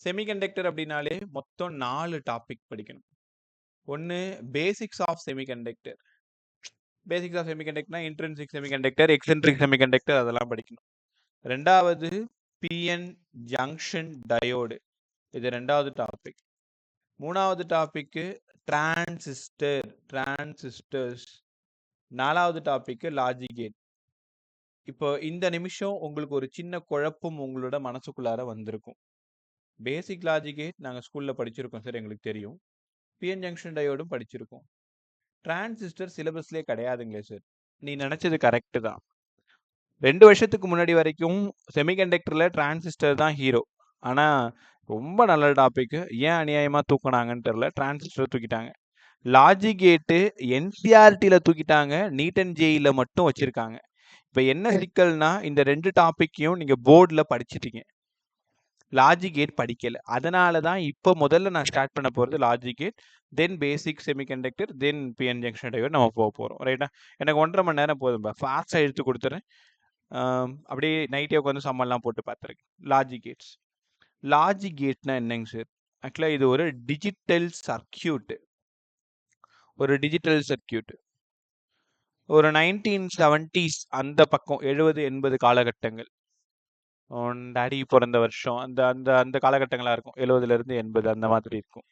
Semiconductor அப்படின்னாலே மொத்தம் 4 topic படிக்கணும். ஒன்று basics of semiconductor. Basics of செமிகண்டக்டர்னா இன்ட்ரின்சிக் செமிகண்டக்டர், எக்ஸென்ட்ரிக் செமிகண்டக்டர் அதெல்லாம் படிக்கணும். ரெண்டாவது பிஎன் ஜங்ஷன் டயோடு, இது ரெண்டாவது டாபிக். மூணாவது டாபிக்கு டிரான்சிஸ்டர்ஸ். நாலாவது டாபிக்கு லாஜிக் கேட். இப்போ இந்த நிமிஷம் உங்களுக்கு ஒரு சின்ன குழப்பம் உங்களோட மனசுக்குள்ளார வந்திருக்கும். பேசிக் லாஜிக் கேட் நாங்கள் ஸ்கூலில் படிச்சிருக்கோம் சார், எங்களுக்கு தெரியும். பிஎன் ஜங்ஷன் டயோடும் படிச்சிருக்கோம். டிரான்சிஸ்டர் சிலபஸ்லேயே கிடையாதுங்களே சார். நீ நினச்சது கரெக்டு தான். 2 வருஷத்துக்கு முன்னாடி வரைக்கும் செமிகண்டக்டரில் டிரான்சிஸ்டர் தான் ஹீரோ. ஆனால் ரொம்ப நல்ல டாபிக், ஏன் அநியாயமாக தூக்கினாங்கன்னு தெரில, டிரான்சிஸ்டர் தூக்கிட்டாங்க. லாஜிக் கேட்டு என்சிஆர்டியில் தூக்கிட்டாங்க, நீட் அண்ட் ஜேஇயில் மட்டும் வச்சுருக்காங்க. இப்போ என்ன சிக்கல்னா, இந்த 2 டாப்பிக்கையும் நீங்கள் போர்டில் படிச்சிட்டீங்க, லாஜிக் கேட் படிக்கல. அதனால தான் இப்போ முதல்ல நான் ஸ்டார்ட் பண்ண போகிறது லாஜிக் கேட், தென் பேசிக் செமிகண்டக்டர், தென் பிஎன் ஜங்ஷன் டயோடு நம்ம போக போகிறோம். ரைட்டா? எனக்கு 1.5 மணி நேரம் போதும்பா, ஃபாஸ்ட்டாக எடுத்து கொடுத்துறேன். அப்படியே நைட்டே உட்காந்து சம்மல்லாம் போட்டு பார்த்துருக்கேன். லாஜிக் கேட்னா என்னங்க சார்? ஆக்சுவலாக இது ஒரு டிஜிட்டல் சர்க்கியூட். ஒரு 1970s அந்த பக்கம் 70-80 காலகட்டங்கள், டாடி பிறந்த வருஷம் அந்த அந்த அந்த காலகட்டங்களாக இருக்கும். 70லேருந்து 80 அந்த மாதிரி இருக்கும்.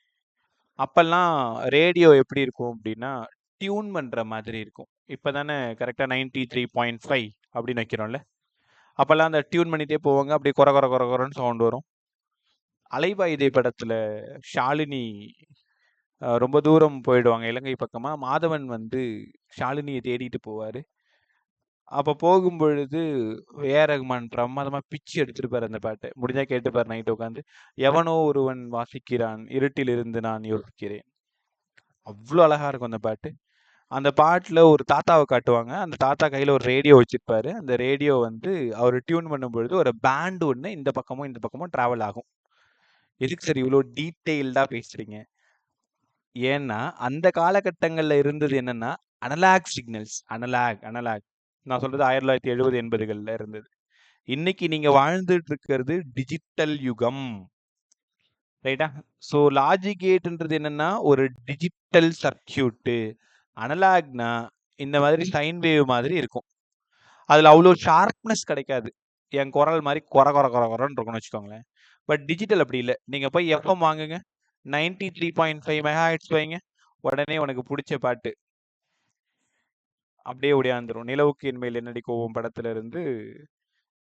அப்பெல்லாம் ரேடியோ எப்படி இருக்கும் அப்படின்னா, டியூன் பண்ணுற மாதிரி இருக்கும். இப்போ தானே கரெக்டாக 93.5 அப்படின்னு வைக்கிறோம்ல, அப்போல்லாம் அந்த டியூன் பண்ணிகிட்டே போவாங்க, அப்படியே குறன்னு சவுண்ட் வரும். அலைபாயுதே படத்தில் ஷாலினி ரொம்ப தூரம் போயிடுவாங்க இலங்கை பக்கமாக, மாதவன் வந்து ஷாலினியை தேடிட்டு போவார். அப்போ போகும்பொழுது ஏஆர் ரஹ்மான் பிரமாதமாக பிச்சு எடுத்துருப்பார் அந்த பாட்டை. முடிஞ்சா கேட்டுப்பார் நைட்டு உட்காந்து. எவனோ ஒருவன் வாசிக்கிறான், இருட்டில் இருந்து நான் யோசிக்கிறேன். அவ்வளோ அழகா இருக்கும் அந்த பாட்டு. அந்த பாட்டில் ஒரு தாத்தாவை காட்டுவாங்க. அந்த தாத்தா கையில் ஒரு ரேடியோ வச்சிருப்பாரு. அந்த ரேடியோ வந்து அவர் டியூன் பண்ணும்பொழுது ஒரு பேண்ட் ஒன்று இந்த பக்கமும் ட்ராவல் ஆகும். எதுக்கு சார் இவ்வளோ டீட்டெயில்டாக பேசுறீங்க? ஏன்னா அந்த காலகட்டங்களில் இருந்தது என்னன்னா, அனலாக் சிக்னல்ஸ். அனலாக் நான் சொல்றது 1970-80களில் இருந்தது. இன்னைக்கு நீங்க வாழ்ந்துட்டு இருக்கிறது டிஜிட்டல் யுகம். ரைட்டா? ஸோ லாஜிக் கேட்ன்றது என்னன்னா ஒரு டிஜிட்டல் சர்க்கியூட்டு. அனலாக்னா இந்த மாதிரி சைன் வேவ் மாதிரி இருக்கும். அதில் அவ்வளோ ஷார்ப்னஸ் கிடைக்காது. என் குரல் மாதிரி குறன்னு இருக்கும்னு வச்சுக்கோங்களேன். பட் டிஜிட்டல் அப்படி இல்லை. நீங்கள் போய் எஃப்எம் வாங்குங்க, 93.5 மெகாஹெர்ட்ஸ் வைங்க, உடனே உனக்கு பிடிச்ச பாட்டு அப்படியே ஓடியாந்துரும். நிலவுக்கு என்மேல் என்னடி கோவம் படத்துல இருந்து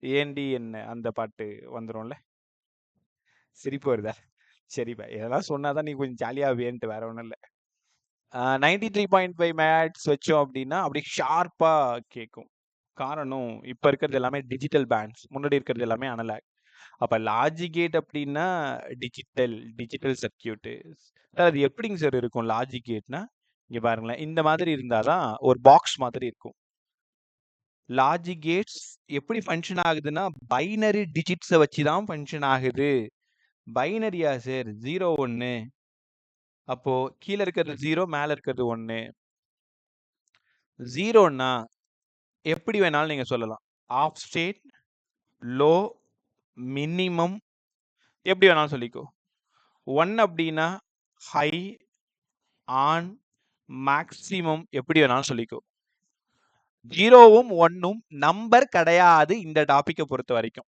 ஏண்டி என்ன அந்த பாட்டு வந்துரும்ல. சிரிப்பு வருதா? சரிப்பா, இதெல்லாம் சொன்னாதான் நீ கொஞ்சம் ஜாலியா வேன்ட்டு, வேற ஒன்றும் இல்லை. 93.5 மெகாஹெர்ட்ஸ் வச்சோம் அப்படின்னா அப்படி ஷார்ப்பா கேட்கும். காரணம், இப்போ இருக்கிறது எல்லாமே டிஜிட்டல் பேண்ட்ஸ், முன்னாடி இருக்கிறது எல்லாமே அனலாக். அப்போ லாஜிக் கேட் அப்படின்னா டிஜிட்டல் சர்க்கியூட்டு. சார் அது எப்படிங்க சார் இருக்கும் லாஜிக் கேட்னா? இங்கே பாருங்களேன், இந்த மாதிரி இருந்தாதான் ஒரு பாக்ஸ் மாதிரி இருக்கும். லாஜிக் கேட்ஸ் எப்படி ஃபங்க்ஷன் ஆகுதுன்னா, பைனரி டிஜிட்ஸை வச்சு தான் ஃபங்க்ஷன் ஆகுது. பைனரியா சார்? 0 1. அப்போ கீழே இருக்கிறது 0, மேலே இருக்கிறது 1. 0ன்னா எப்படி வேணாலும் நீங்கள் சொல்லலாம். ஆஃப் ஸ்டேட், லோ, மினிமம், எப்படி வேணாலும் சொல்லிக்கோ. 1 அப்படின்னா ஹை, ஆன், மேக்சிமம், எப்படி வேணாலும் சொல்லிக்கோ. 0வும் 1ம் நம்பர் கிடையாது இந்த டாப்பிக்கை பொறுத்த வரைக்கும்.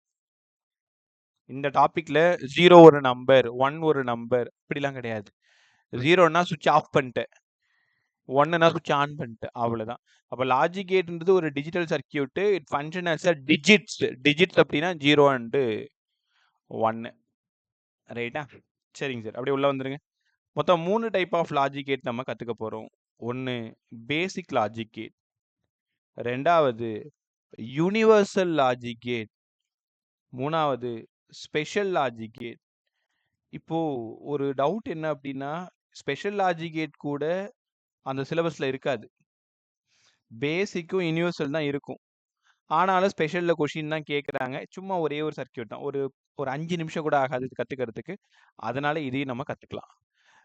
இந்த டாபிக்ல 0 ஒரு நம்பர், 1 ஒரு நம்பர், இப்படிலாம் கிடையாது. 0ன்னா சுவிட்ச் ஆஃப் பண்ணிட்டேன், 1ன்னா சுவிட்ச் ஆன் பண்ணிட்டேன், அவ்வளோதான். அப்போ லாஜிக் கேட்ன்றது ஒரு digital circuit. It function as a digits அப்படின்னா 0 அண்டு 1. ரைட்டா? சரிங்க சார், அப்படியே உள்ள வந்துருங்க. மொத்தம் 3 டைப் ஆஃப் லாஜிக் கேட் நம்ம கற்றுக்க போகிறோம். ஒன்று பேசிக் லாஜிக் கேட், ரெண்டாவது யூனிவர்சல் லாஜிக் கேட், மூணாவது ஸ்பெஷல் லாஜிக் கேட். இப்போ ஒரு டவுட் என்ன அப்படின்னா, ஸ்பெஷல் லாஜிக் கேட் கூட அந்த சிலபஸ்ல இருக்காது. பேசிக்கும் யூனிவர்சல் தான் இருக்கும். ஆனாலும் ஸ்பெஷல்ல கொஷின் தான் கேட்குறாங்க. சும்மா ஒரே ஒரு சர்க்கியூட் தான், ஒரு 5 நிமிஷம் கூட ஆகாது கற்றுக்கிறதுக்கு. அதனால இதையும் நம்ம கற்றுக்கலாம்.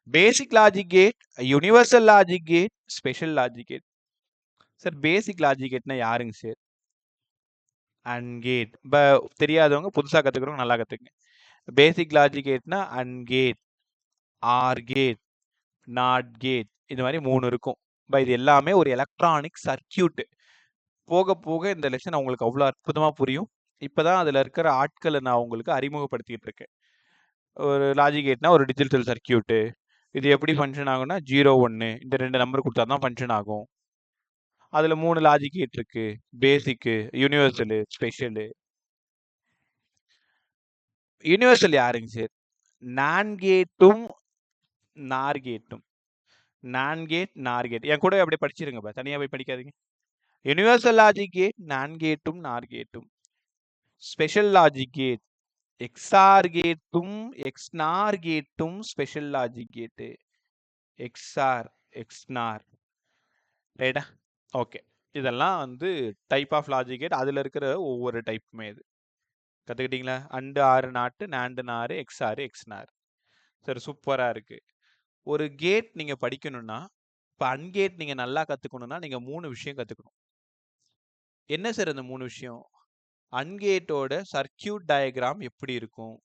Basic logic gate, universal logic gate, special logic gate. Sir basic logic கேட்னா யாருங்க சார்? அண்ட் கேட் இப்போ தெரியாதவங்க, புதுசாக கற்றுக்கிறவங்க நல்லா கற்றுக்குங்க. பேசிக் லாஜிக் கேட்னா and gate, or gate, not gate, இந்த மாதிரி 3 இருக்கும். இது எல்லாமே ஒரு எலக்ட்ரானிக் சர்க்கியூட். போக போக இந்த லெசன் உங்களுக்கு அவ்வளோ அற்புதமா புரியும். இப்பதான் அதுல இருக்கிற ஆட்களை நான் உங்களுக்கு அறிமுகப்படுத்திட்டு இருக்கேன். ஒரு லாஜிக் கேட்னா ஒரு டிஜிட்டல் சர்க்கியூட். இது எப்படி ஃபங்க்ஷன் ஆகும்னா 0 1 இந்த 2 நம்பர் கொடுத்தா தான் ஃபங்க்ஷன் ஆகும். அதுல 3 லாஜிக் கேட் இருக்கு. பேசிக், யூனிவர்சல், ஸ்பெஷல். யூனிவர்சல் யாருங்க சார்? நான் கேட்டும் நார் கேட்டும். நான் கேட், நார் கேட். என் கூட அப்படியே படிச்சிருங்க, தனியா போய் படிக்காதீங்க. யூனிவர்சல் லாஜிக் கேட் நான் கேட்டும் நார் கேட்டும். ஸ்பெஷல் லாஜிக் கேட் XOR கேட்டும் XNOR கேட்டும் special logic gate. XOR XNOR, ரைட்டா? ஓகே, இதெல்லாம் வந்து டைப் ஆஃப் லாஜிக் கேட். அதுல இருக்கிற ஒவ்வொரு டைப்புமே இது கத்துக்கிட்டீங்களா? அண்ட், ஆறு, நாட்டு, நாண்டு, நாறு, XOR XNOR. சரி, சூப்பரா இருக்கு. ஒரு கேட் நீங்க படிக்கணும்னா, இப்போ அன்கேட் நீங்க நல்லா கத்துக்கணும்னா நீங்க 3 விஷயம் கத்துக்கணும். என்ன சார் அந்த 3 விஷயம்? அன்கேட்டோட சர்க்கியூட் டயக்ராம் எப்படி இருக்கும்?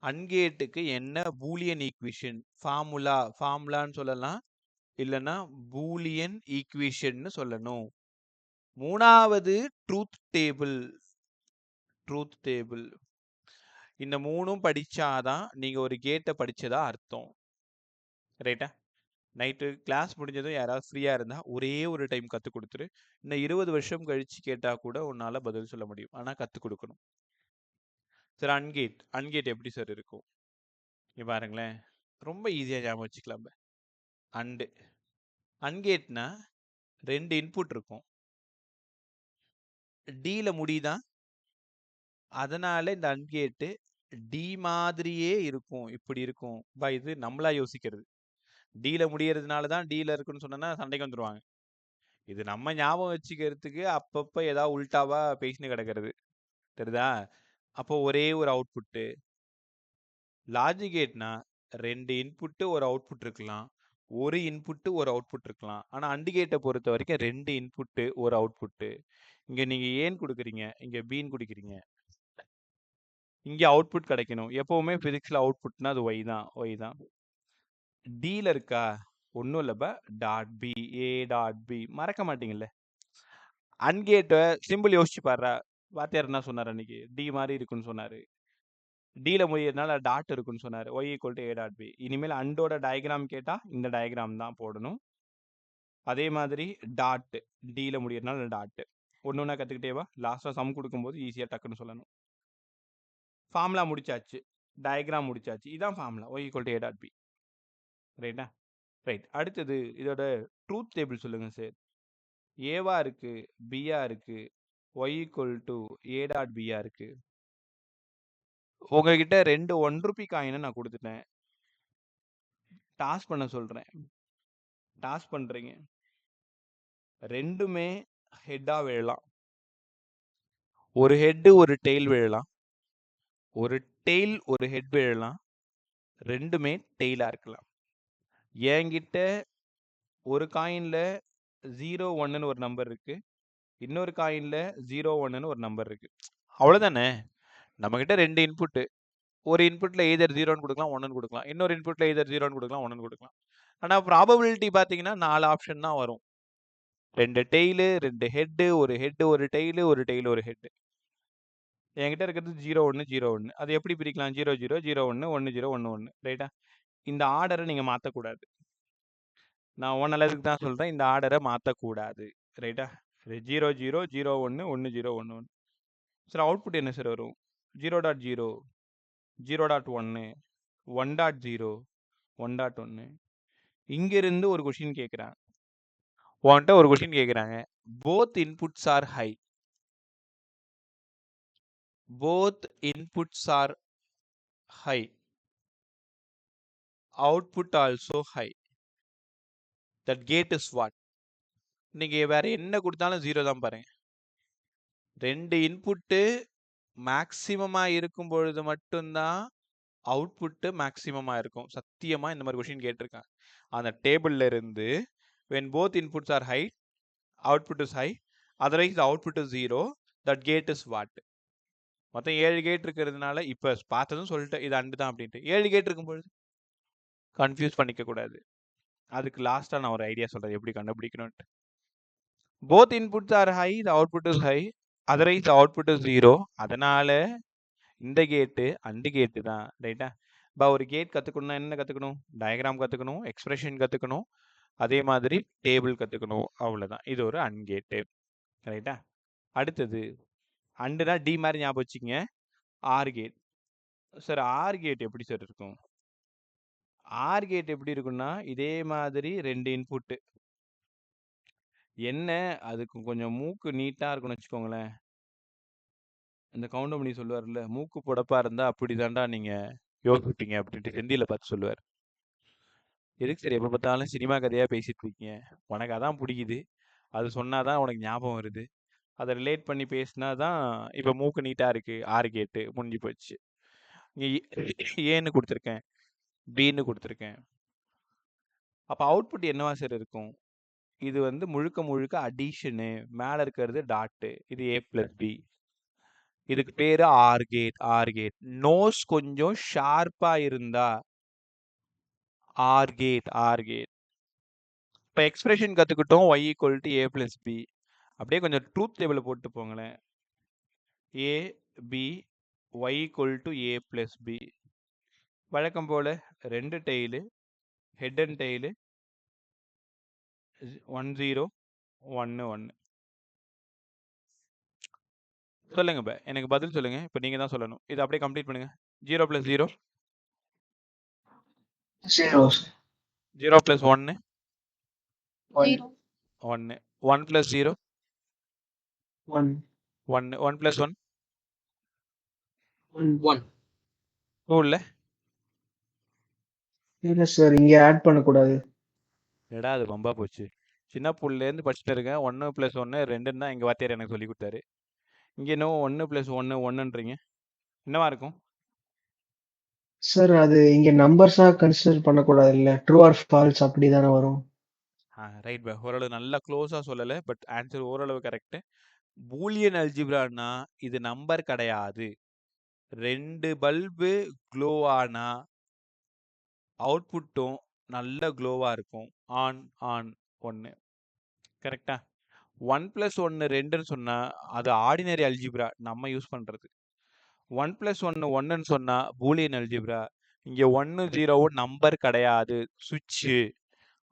அன்கேட்டுக்கு என்ன பூலியன் ஈக்குவேஷன், ஃபார்முலான்னு சொல்லலாம், இல்லைன்னா பூலியன் ஈக்குவேஷன் சொல்லணும். 3வது ட்ரூத் டேபிள். இந்த 3ம் படிச்சாதான் நீங்க ஒரு கேட்டை படிச்சதா அர்த்தம், ரைட்டா? நைட்டு கிளாஸ் முடிஞ்சதும் யாராவது ஃப்ரீயா இருந்தா ஒரே ஒரு டைம் கத்து கொடுத்துரு. இன்னும் 20 வருஷம் கழிச்சு கேட்டா கூட உன்னால பதில் சொல்ல முடியும். ஆனா கத்து கொடுக்கணும். சார் அன்கேட் எப்படி சார் இருக்கும்? இங்க பாருங்களேன், ரொம்ப ஈஸியா ஞாபகம் வச்சுக்கலாம். அன்கேட்னா 2 இன்புட் இருக்கும். டீல முடியுதா, அதனால இந்த அன்கேட்டு டி மாதிரியே இருக்கும். இப்படி இருக்கும். இது நம்மளா யோசிக்கிறது. டீல முடியறதுனால தான் டீல இருக்குன்னு சொன்னா சண்டைக்கு வந்துருவாங்க. இது நம்ம ஞாபகம் வச்சுக்கிறதுக்கு அப்பப்ப ஏதாவது உல்டாவா பேசினு கிடக்கிறது, தெரியுதா? அப்போ ஒரே ஒரு அவுட்புட்டு. லாஜிக் கேட்னா 2 இன்புட்டு ஒரு அவுட்புட் இருக்கலாம், ஒரு இன்புட்டு ஒரு அவுட்புட் இருக்கலாம். ஆனா அண்ட் கேட்டை பொறுத்த வரைக்கும் 2 இன்புட்டு ஒரு அவுட்புட்டு. இங்க நீங்க ஏன் கொடுக்குறீங்க, இங்க பீன் கொடுக்குறீங்க. இங்க அவுட்புட் கிடைக்கணும். எப்பவுமே பிசிக்ஸ்ல அவுட்புட்னா அது ஒய் தான். டீல இருக்கா, ஒன்றும் இல்லப்ப, dot B, A dot B, மறக்க மாட்டீங்கல்ல. அன்கேட்டை சிம்பிள் யோசிச்சு பாடுறா. வாத்தியார் என்ன சொன்னார் அன்னைக்கு? டி மாதிரி இருக்குன்னு சொன்னாரு. டீல முடியறதுனால டாட் இருக்குன்னு சொன்னாரு. Y equal to A dot B. இனிமேல் அண்டோட டயக்ராம் கேட்டா இந்த டயக்ராம் தான் போடணும். அதே மாதிரி டாட், டீல முடியறதுனால டாட். ஒன்னொன்னா கத்துக்கிட்டேவா, லாஸ்டா சம் கொடுக்கும்போது ஈஸியா டக்குன்னு சொல்லணும். ஃபார்முலா முடிச்சாச்சு, டயக்ராம் முடிச்சாச்சு. இதான் formula, Y equal to A dot B, ரைட்டா? ரைட். அடுத்தது இதோட ட்ரூத் டேபிள் சொல்லுங்க சார். ஏவா இருக்கு, பியா இருக்கு, Y equal to A dot பியா இருக்கு. உங்ககிட்ட 2 1 ரூபி காயினை நான் கொடுத்துட்டேன். டாஸ் பண்ண சொல்றேன். டாஸ் பண்றீங்க. ரெண்டுமே ஹெட்டா விழலாம். ஒரு ஹெட் ஒரு டெய்ல் விழலாம், ஒரு டெய்ல் ஒரு ஹெட் விழலாம். ரெண்டுமே டெய்லா இருக்கலாம். என்கிட்ட ஒரு காயின்ல 0 1ன்னு ஒரு நம்பர் இருக்கு, இன்னொரு காயின்ல 0 1ன்னு ஒரு நம்பர் இருக்கு. அவ்வளவுதானே? நம்ம கிட்ட 2 இன்புட். ஒரு இன்புட்ல எய்தர் 0ன்னு கொடுக்கலாம், 1ன்னு கொடுக்கலாம். இன்னொரு இன்புட்ல எய்தர் 0ன்னு கொடுக்கலாம், 1ன்னு கொடுக்கலாம். ஆனா ப்ராபபிலிட்டி பாத்தீங்கன்னா 4 ஆப்ஷன் தான் வரும். 2 டெய்லு, 2 ஹெட், ஒரு ஹெட் ஒரு டெய்லு, ஒரு டெய்ல் ஒரு ஹெட். என்கிட்ட இருக்கிறது 0 1 0 1. அது எப்படி பிரிக்கலாம்? 0 0 0 1 1 0 1 1, ரைட்டா? இந்த ஆர்டரை நீங்க மாத்தக்கூடாது. நான் உன் நல்லதுக்கு தான் சொல்றேன், இந்த ஆர்டரை மாத்தக்கூடாது, ரைட்டா? 0 0 0 1 1 0 1 1. சார் அவுட்புட் என்ன சார் வரும்? 0.0, 0.1, 1.0, 1.1. இங்க இருந்து ஒரு கொஸ்டின் கேட்குறாங்க. உன்கிட்ட ஒரு கொஸ்டின் கேட்குறாங்க, both inputs are high. Both inputs are high. Output also high. That gate is what? நீங்க வேற என்ன கொடுத்தாலும் 0 தான் பாருங்க. 2 இன்புட்டு மேக்சிமமா இருக்கும் பொழுது மட்டும்தான் அவுட்புட் மேக்சிமமா இருக்கும். சத்தியமா இந்த மாதிரி கொஸ்டின் கேட்டிருக்காங்க. அந்த டேபிள்ல இருந்து when both inputs are high, output is high. Otherwise the output is 0. That gate is what? மொத்தம் 7 கேட் இருக்கிறதுனால இப்போ பார்த்ததும் சொல்லிட்டு இது அண்டு தான் அப்படின்ட்டு 7 கேட் இருக்கும்பொழுது கன்ஃபியூஸ் பண்ணிக்க கூடாது. அதுக்கு லாஸ்ட்டாக நான் ஒரு ஐடியா சொல்கிறேன் எப்படி கண்டுபிடிக்கணும்ட்டு. Both inputs are high, the output is high, otherwise the output is 0. அதனால இந்த கேட்டு அண்டு கேட்டு தான், ரைட்டா? இப்போ ஒரு கேட் கற்றுக்கணும்னா என்ன கற்றுக்கணும்? டயக்ராம் கற்றுக்கணும், எக்ஸ்பிரஷன் கற்றுக்கணும், அதே மாதிரி டேபிள் கற்றுக்கணும், அவ்வளோதான். இது ஒரு அண்ட் கேட்டு, ரைட்டா? அடுத்தது அண்டுனா டி மாதிரி ஞாபகம் வச்சுக்கங்க. OR gate. Sir OR gate எப்படி சார் இருக்கும்? ஆர் கேட் எப்படி இருக்குன்னா இதே மாதிரி 2 இன்புட்டு. என்ன அதுக்கு கொஞ்சம் மூக்கு நீட்டாக இருக்குன்னு வச்சுக்கோங்களேன். இந்த கவுண்டமணி சொல்லுவார்ல, மூக்கு புடப்பா இருந்தால் அப்படி தாண்டா நீங்கள் யோசிப்பீங்க அப்படின்ட்டு ஹிந்தியில் பார்த்து சொல்லுவார். எதுக்கு சரி எப்போ பார்த்தாலும் சினிமா கதையாக பேசிட்டு இருக்கீங்க? உனக்கு அதான் பிடிக்குது, அது சொன்னாதான் உனக்கு ஞாபகம் வருது, அதை ரிலேட் பண்ணி பேசினா தான். இப்போ மூக்கு நீட்டாக இருக்குது, ஆறு கேட்டு முடிஞ்சு போச்சு. இங்கே ஏன்னு கொடுத்துருக்கேன், பின்னு கொடுத்துருக்கேன். அப்போ அவுட்புட் என்னவா சார் இருக்கும்? இது வந்து முழுக்க முழுக்க அடிஷனு, மேலே இருக்கிறது டாட்டு, இது ஏ பிளஸ் பி. இதுக்கு பேர் or gate. Or gate nose கொஞ்சம் ஷார்ப்பாக இருந்தா ஆர் கேட். Or gate. இப்போ எக்ஸ்பிரஷன் கற்றுக்கிட்டோம், y equal to A plus B. அப்படியே கொஞ்சம் ட்ரூத் டேபிளை போட்டு போங்களேன். A B Y equal to A plus B. வழக்கம் போல் 2 டெய்லு, ஹெட் அண்ட் டெய்லு, 1 0 1 1. சொல்லுங்க இப்போ எனக்கு பதில் சொல்லுங்க. இப்போ நீங்கள் தான் சொல்லணும். இதை அப்படியே கம்ப்ளீட் பண்ணுங்க. 0 + 0 0. 0 + 1 1. 1. 1 + 0 1. 1. 1 + 1 1. 2 இல்லை? இல்லை சார், இங்கே ஆட் பண்ணக்கூடாது. எடா அது பம்பா போச்சு. சின்ன புள்ளிலேருந்து படிச்சுட்டு இருக்கேன். 1 + 1 2ன்னு தான் எங்கள் வாத்தியார் எனக்கு சொல்லி கொடுத்தாரு. இங்கே இன்னும் 1 + 1 1ன்றீங்க. என்னவா இருக்கும் சார்? அது இங்கே நம்பர்ஸாக கன்சிடர் பண்ணக்கூடாது, இல்லை ட்ரூ ஆர் ஃபால்ஸ் அப்படி தானே வரும். ரைட் பா, ஓரளவு நல்லா க்ளோஸாக சொல்லலை, பட் ஆன்சர் ஓரளவு கரெக்டு. பூலியன் அல்ஜிப்ரானா இது நம்பர் கிடையாது. 2 பல்பு க்ளோ ஆனா அவுட்புட்டும் நல்ல க்ளோவாக இருக்கும். On on 1. கரெக்டா? 1 + 1 2ன்னு சொன்னால் அது ஆர்டினரி அல்ஜிப்ரா நம்ம யூஸ் பண்ணுறது. 1 + 1 1ன்னு சொன்னால் பூலியன் அல்ஜிப்ரா. இங்கே 1 0 நம்பர் கிடையாது, சுவிட்சு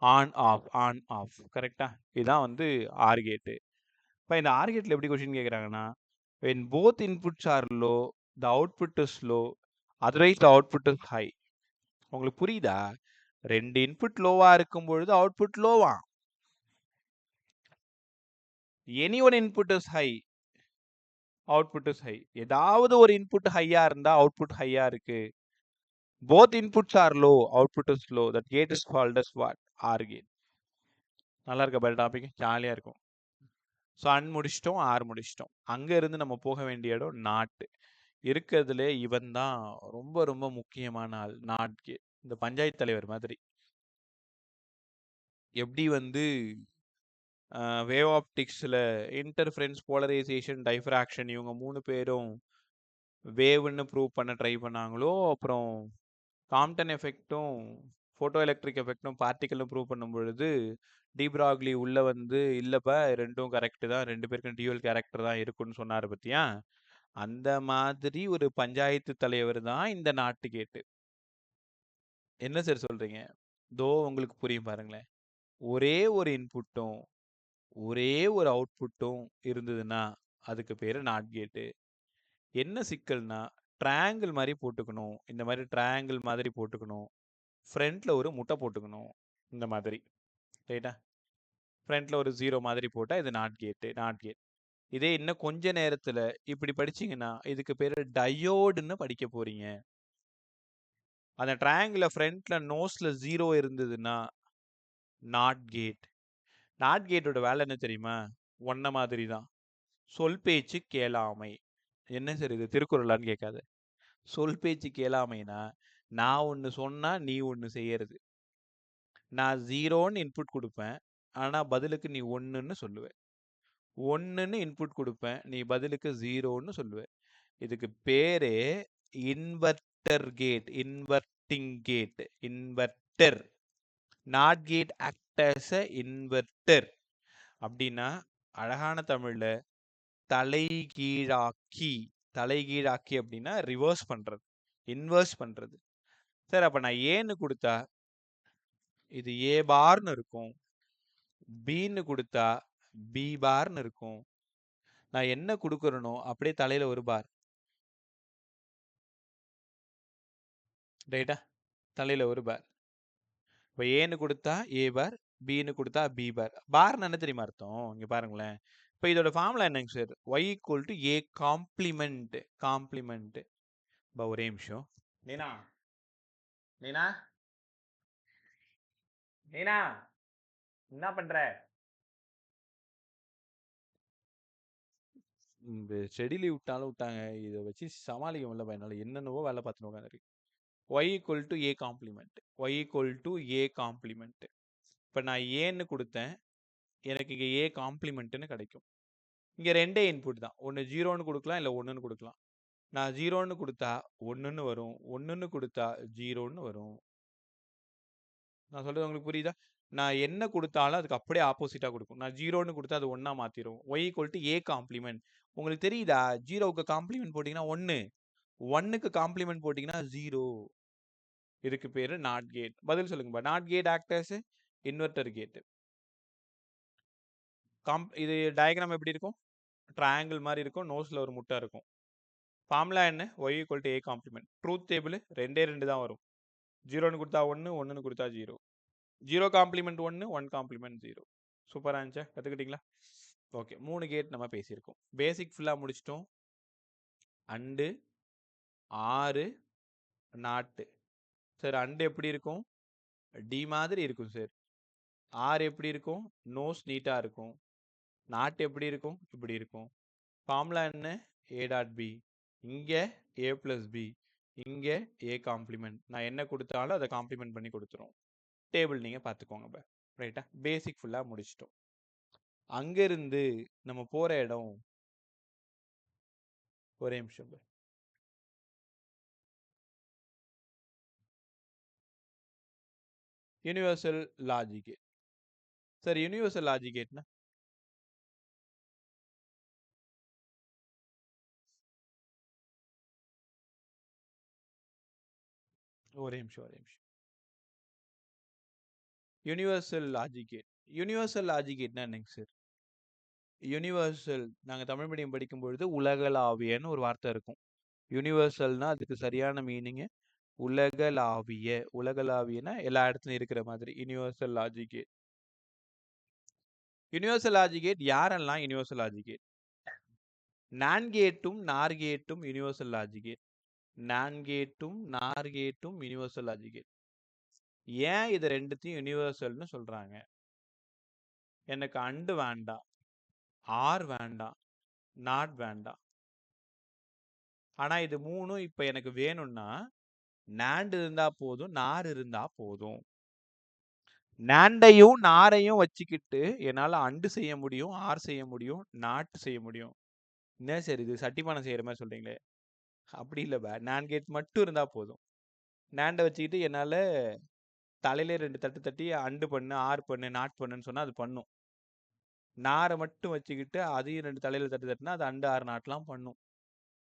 ஆன் ஆஃப் ஆன் ஆஃப். கரெக்டா? இதுதான் வந்து ஆர் கேட்டு. இப்போ இந்த ஆர் கேட்டில் எப்படி கொஸ்டின் கேட்குறாங்கன்னா, when both inputs are low, the output is low, otherwise the output is high. உங்களுக்கு புரியுதா? 2 இன்புட் லோவா இருக்கும் பொழுது அவுட்புட் லோவா. Any one input is high, output is high. ஏதாவது ஒரு இன்புட் ஹையா இருந்தா அவுட்புட் ஹையா இருக்கு. Both inputs are low, output is low. That gate is called as what? OR gate. நல்லா இருக்க பல டாபிக், ஜாலியாக இருக்கும். ஸோ அன் முடிச்சிட்டோம், ஆர் முடிச்சிட்டோம். அங்கே இருந்து நம்ம போக வேண்டிய இடம் நாட்டு. இருக்கிறதுல இவன் தான் ரொம்ப ரொம்ப முக்கியமான ஆள், நாட் கேட். இந்த பஞ்சாயத்து தலைவர் மாதிரி. எப்படி வந்து வேவ் ஆப்டிக்ஸில் இன்டர்ஃபரன்ஸ், போலரைசேஷன், டைஃப்ராக்ஷன் இவங்க 3 பேரும் வேவ்னு ப்ரூவ் பண்ண ட்ரை பண்ணாங்களோ, அப்புறம் காம்டன் எஃபெக்டும் ஃபோட்டோ எலக்ட்ரிக் எஃபெக்டும் பார்ட்டிக்கல்னு ப்ரூவ் பண்ணும் பொழுது டிப்ராக்லி உள்ளே வந்து இல்லைப்பா ரெண்டும் கரெக்டு தான், 2 பேருக்கும் டியூவல் கேரக்டர் தான் இருக்குன்னு சொன்னார் பற்றியா? அந்த மாதிரி ஒரு பஞ்சாயத்து தலைவர் தான் இந்த நாட்டு கேட்டு. என்ன சார் சொல்கிறீங்க? தோ உங்களுக்கு புரியும் பாருங்களேன். ஒரே ஒரு இன்புட்டும் ஒரே ஒரு அவுட்புட்டும் இருந்ததுன்னா அதுக்கு பேர் நாட் கேட்டு. என்ன சிக்கல்னா, ட்ரையாங்கிள் மாதிரி போட்டுக்கணும். இந்த மாதிரி ட்ரையாங்கிள் மாதிரி போட்டுக்கணும். ஃப்ரண்ட்டில் ஒரு முட்டை போட்டுக்கணும், இந்த மாதிரி. ரைட்டா? ஃப்ரண்ட்டில் ஒரு 0 மாதிரி போட்டால் இது நாட் கேட்டு. NOT gate. இதே இன்னும் கொஞ்ச நேரத்தில் இப்படி படிச்சிங்கன்னா இதுக்கு பேர் டயோடுன்னு படிக்க போகிறீங்க. அந்த ட்ரையாங்கிளில் ஃப்ரண்ட்டில் நோஸில் 0 இருந்ததுன்னா நாட் கேட். நாட் கேட்டோட வேலை என்ன தெரியுமா? ஒன்ன மாதிரி தான். சொல் பேச்சு கேளாமை. என்ன சார் இது திருக்குறளான்னு கேட்காது. சொல் பேச்சு கேளாமைனா நான் ஒன்று சொன்னால் நீ ஒன்று செய்யறது. நான் 0ன்னு இன்புட் கொடுப்பேன், ஆனால் பதிலுக்கு நீ 1ன்னு சொல்லுவேன். 1ன்னு இன்புட் கொடுப்பேன், நீ பதிலுக்கு 0ன்னு சொல்லுவேன். இதுக்கு பேரு inverter gate, inverting gate, inverter. NOT gate act as a inverter. அப்படின்னா அழகான தமிழ்ல தலைகீழாக்கி. தலைகீழாக்கி அப்படின்னா ரிவர்ஸ் பண்றது, இன்வெர்ஸ் பண்றது. சார் அப்ப நான் ஏன்னு கொடுத்தா இது ஏ பார்னு இருக்கும், பின்னு கொடுத்தா பி பார்னு இருக்கும். நான் என்ன கொடுக்கறனோ அப்படியே தலையில ஒரு பார். ரைட்டா? தலையில ஒரு பார். இப்போ ஏன்னு கொடுத்தா ஏ பார், பின்னு கொடுத்தா பி பார். பார்னு என்ன தெரியுமா அர்த்தம்? இங்க பாருங்களேன். இப்போ இதோட ஃபார்முலா என்னங்க sir? y equal to A complement. Complement. இப்போ ஒரே நிமிஷம். நீனா நீனா நீனா என்ன பண்ற? ஸ்டெடி லீவ் விட்டாலும் விட்டாங்க, இதை வச்சு சமாளிக்க முடியல என்னால். என்னென்னவோ வேலை பார்த்துன்னு உட்காந்துருக்கு. y equal to A complement. y equal to A complement. இப்போ நான் ஏன்னு கொடுத்தேன், எனக்கு இங்கே ஏ காம்ப்ளிமெண்ட்னு கிடைக்கும். இங்கே ரெண்டே இன்புட் தான், ஒன்று ஜீரோன்னு கொடுக்கலாம், இல்லை ஒன்றுன்னு கொடுக்கலாம். நான் ஜீரோன்னு கொடுத்தா ஒன்றுன்னு வரும், ஒன்றுன்னு கொடுத்தா ஜீரோன்னு வரும். நான் சொல்றது உங்களுக்கு புரியுதா? நான் என்ன கொடுத்தாலும் அதுக்கு அப்படியே ஆப்போசிட்டாக கொடுக்கும். நான் ஜீரோன்னு கொடுத்தா அது ஒன்றா மாற்றிடும். Y equal to A complement. உங்களுக்கு தெரியுதா? ஜீரோவுக்கு காம்ப்ளிமெண்ட் போட்டிங்கன்னா 1, 1க்கு காம்ப்ளிமெண்ட் போட்டிங்கன்னா 0. இதுக்கு பேர் நாட் கேட். பதில் சொல்லுங்கப்பா. Not gate act as inverter gate. இது டயக்ராம் எப்படி இருக்கும்? ட்ரையாங்கிள் மாதிரி இருக்கும், நோஸில் ஒரு முட்டை இருக்கும். ஃபார்முலா என்ன? Y equal to A complement. Truth table ரெண்டே தான் வரும். ஜீரோன்னு கொடுத்தா 1, 1ன்னு கொடுத்தா 0. 0 காம்ப்ளிமெண்ட் 1, 1 காம்ப்ளிமெண்ட் 0. சூப்பராக இருந்துச்சா? கற்றுக்கிட்டீங்களா? ஓகே, 3 கேட் நம்ம பேசியிருக்கோம். பேசிக் ஃபுல்லாக முடிச்சிட்டோம். அண்டு, ஆறு, நாட்டு. சார் அண்டு எப்படி இருக்கும்? டி மாதிரி இருக்கும் சார். ஆறு எப்படி இருக்கும்? நோஸ் நீட்டாக இருக்கும். நாட்டு எப்படி இருக்கும்? இப்படி இருக்கும். ஃபார்முலா என்ன? A dot B. இங்கே ஏ ப்ளஸ் பி, இங்கே ஏ காம்ப்ளிமெண்ட். நான் என்ன கொடுத்தாலும் அதை காம்ப்ளிமெண்ட் பண்ணி கொடுத்துரும். டேபிள் நீங்கள் பார்த்துக்கோங்க. ரைட்டா? பேசிக் ஃபுல்லாக முடிச்சிட்டோம். அங்கேருந்து நம்ம போகிற இடம், ஒரே நிமிஷம். Universal logic gate. Sir universal logic கேட்னா ஒரே நிமிஷம். Universal logic gate. Universal logic கேட்னா என்னங்க சார்? யூனிவர்சல், நாங்கள் தமிழ் மீடியம் படிக்கும்பொழுது உலகளாவியன்னு ஒரு வார்த்தை இருக்கும். யூனிவர்சல்னா அதுக்கு சரியான மீனிங்கு உலகளாவிய. உலகளாவியனா எல்லா இடத்துலையும் இருக்கிற மாதிரி. Universal logic gate. Universal logic gate யாரெல்லாம் யூனிவர்சல் லாஜிக் கேட்? நான் கேட்டும் நார் கேட்டும் யூனிவர்சல் லாஜிக் கேட். நான் கேட்டும் நார் கேட்டும் யூனிவர்சல் லாஜிக் கேட். ஏன் இது ரெண்டுத்தையும் யூனிவர்சல்னு சொல்றாங்க? எனக்கு அண்டு வேண்டாம், ஆர் வேண்டாம், நாட் வேண்டாம். ஆனா இது மூணும் இப்ப எனக்கு வேணும்னா நாண்ட் இருந்தா போதும், நார் இருந்தா போதும். நாண்டையும் நாரையும் வச்சுக்கிட்டு என்னால அண்டு செய்ய முடியும், ஆர் செய்ய முடியும், நாட் செய்ய முடியும். என்ன சார் இது சட்டிப்பானம் செய்யற மாதிரி சொல்றீங்களே? அப்படி இல்லை. நான் கேட் மட்டும் இருந்தா போதும். நாண்டை வச்சுக்கிட்டு என்னால தலையில 2 தட்டு தட்டி அண்டு பண்ணு, ஆர் பண்ணு, நாட் பண்ணுன்னு சொன்னா அது பண்ணும். நாரை மட்டும் வச்சுக்கிட்டு அதையும் 2 தலையில தட்டு தட்டுனா அது அண்டு, ஆர், நாட்லாம் பண்ணும்.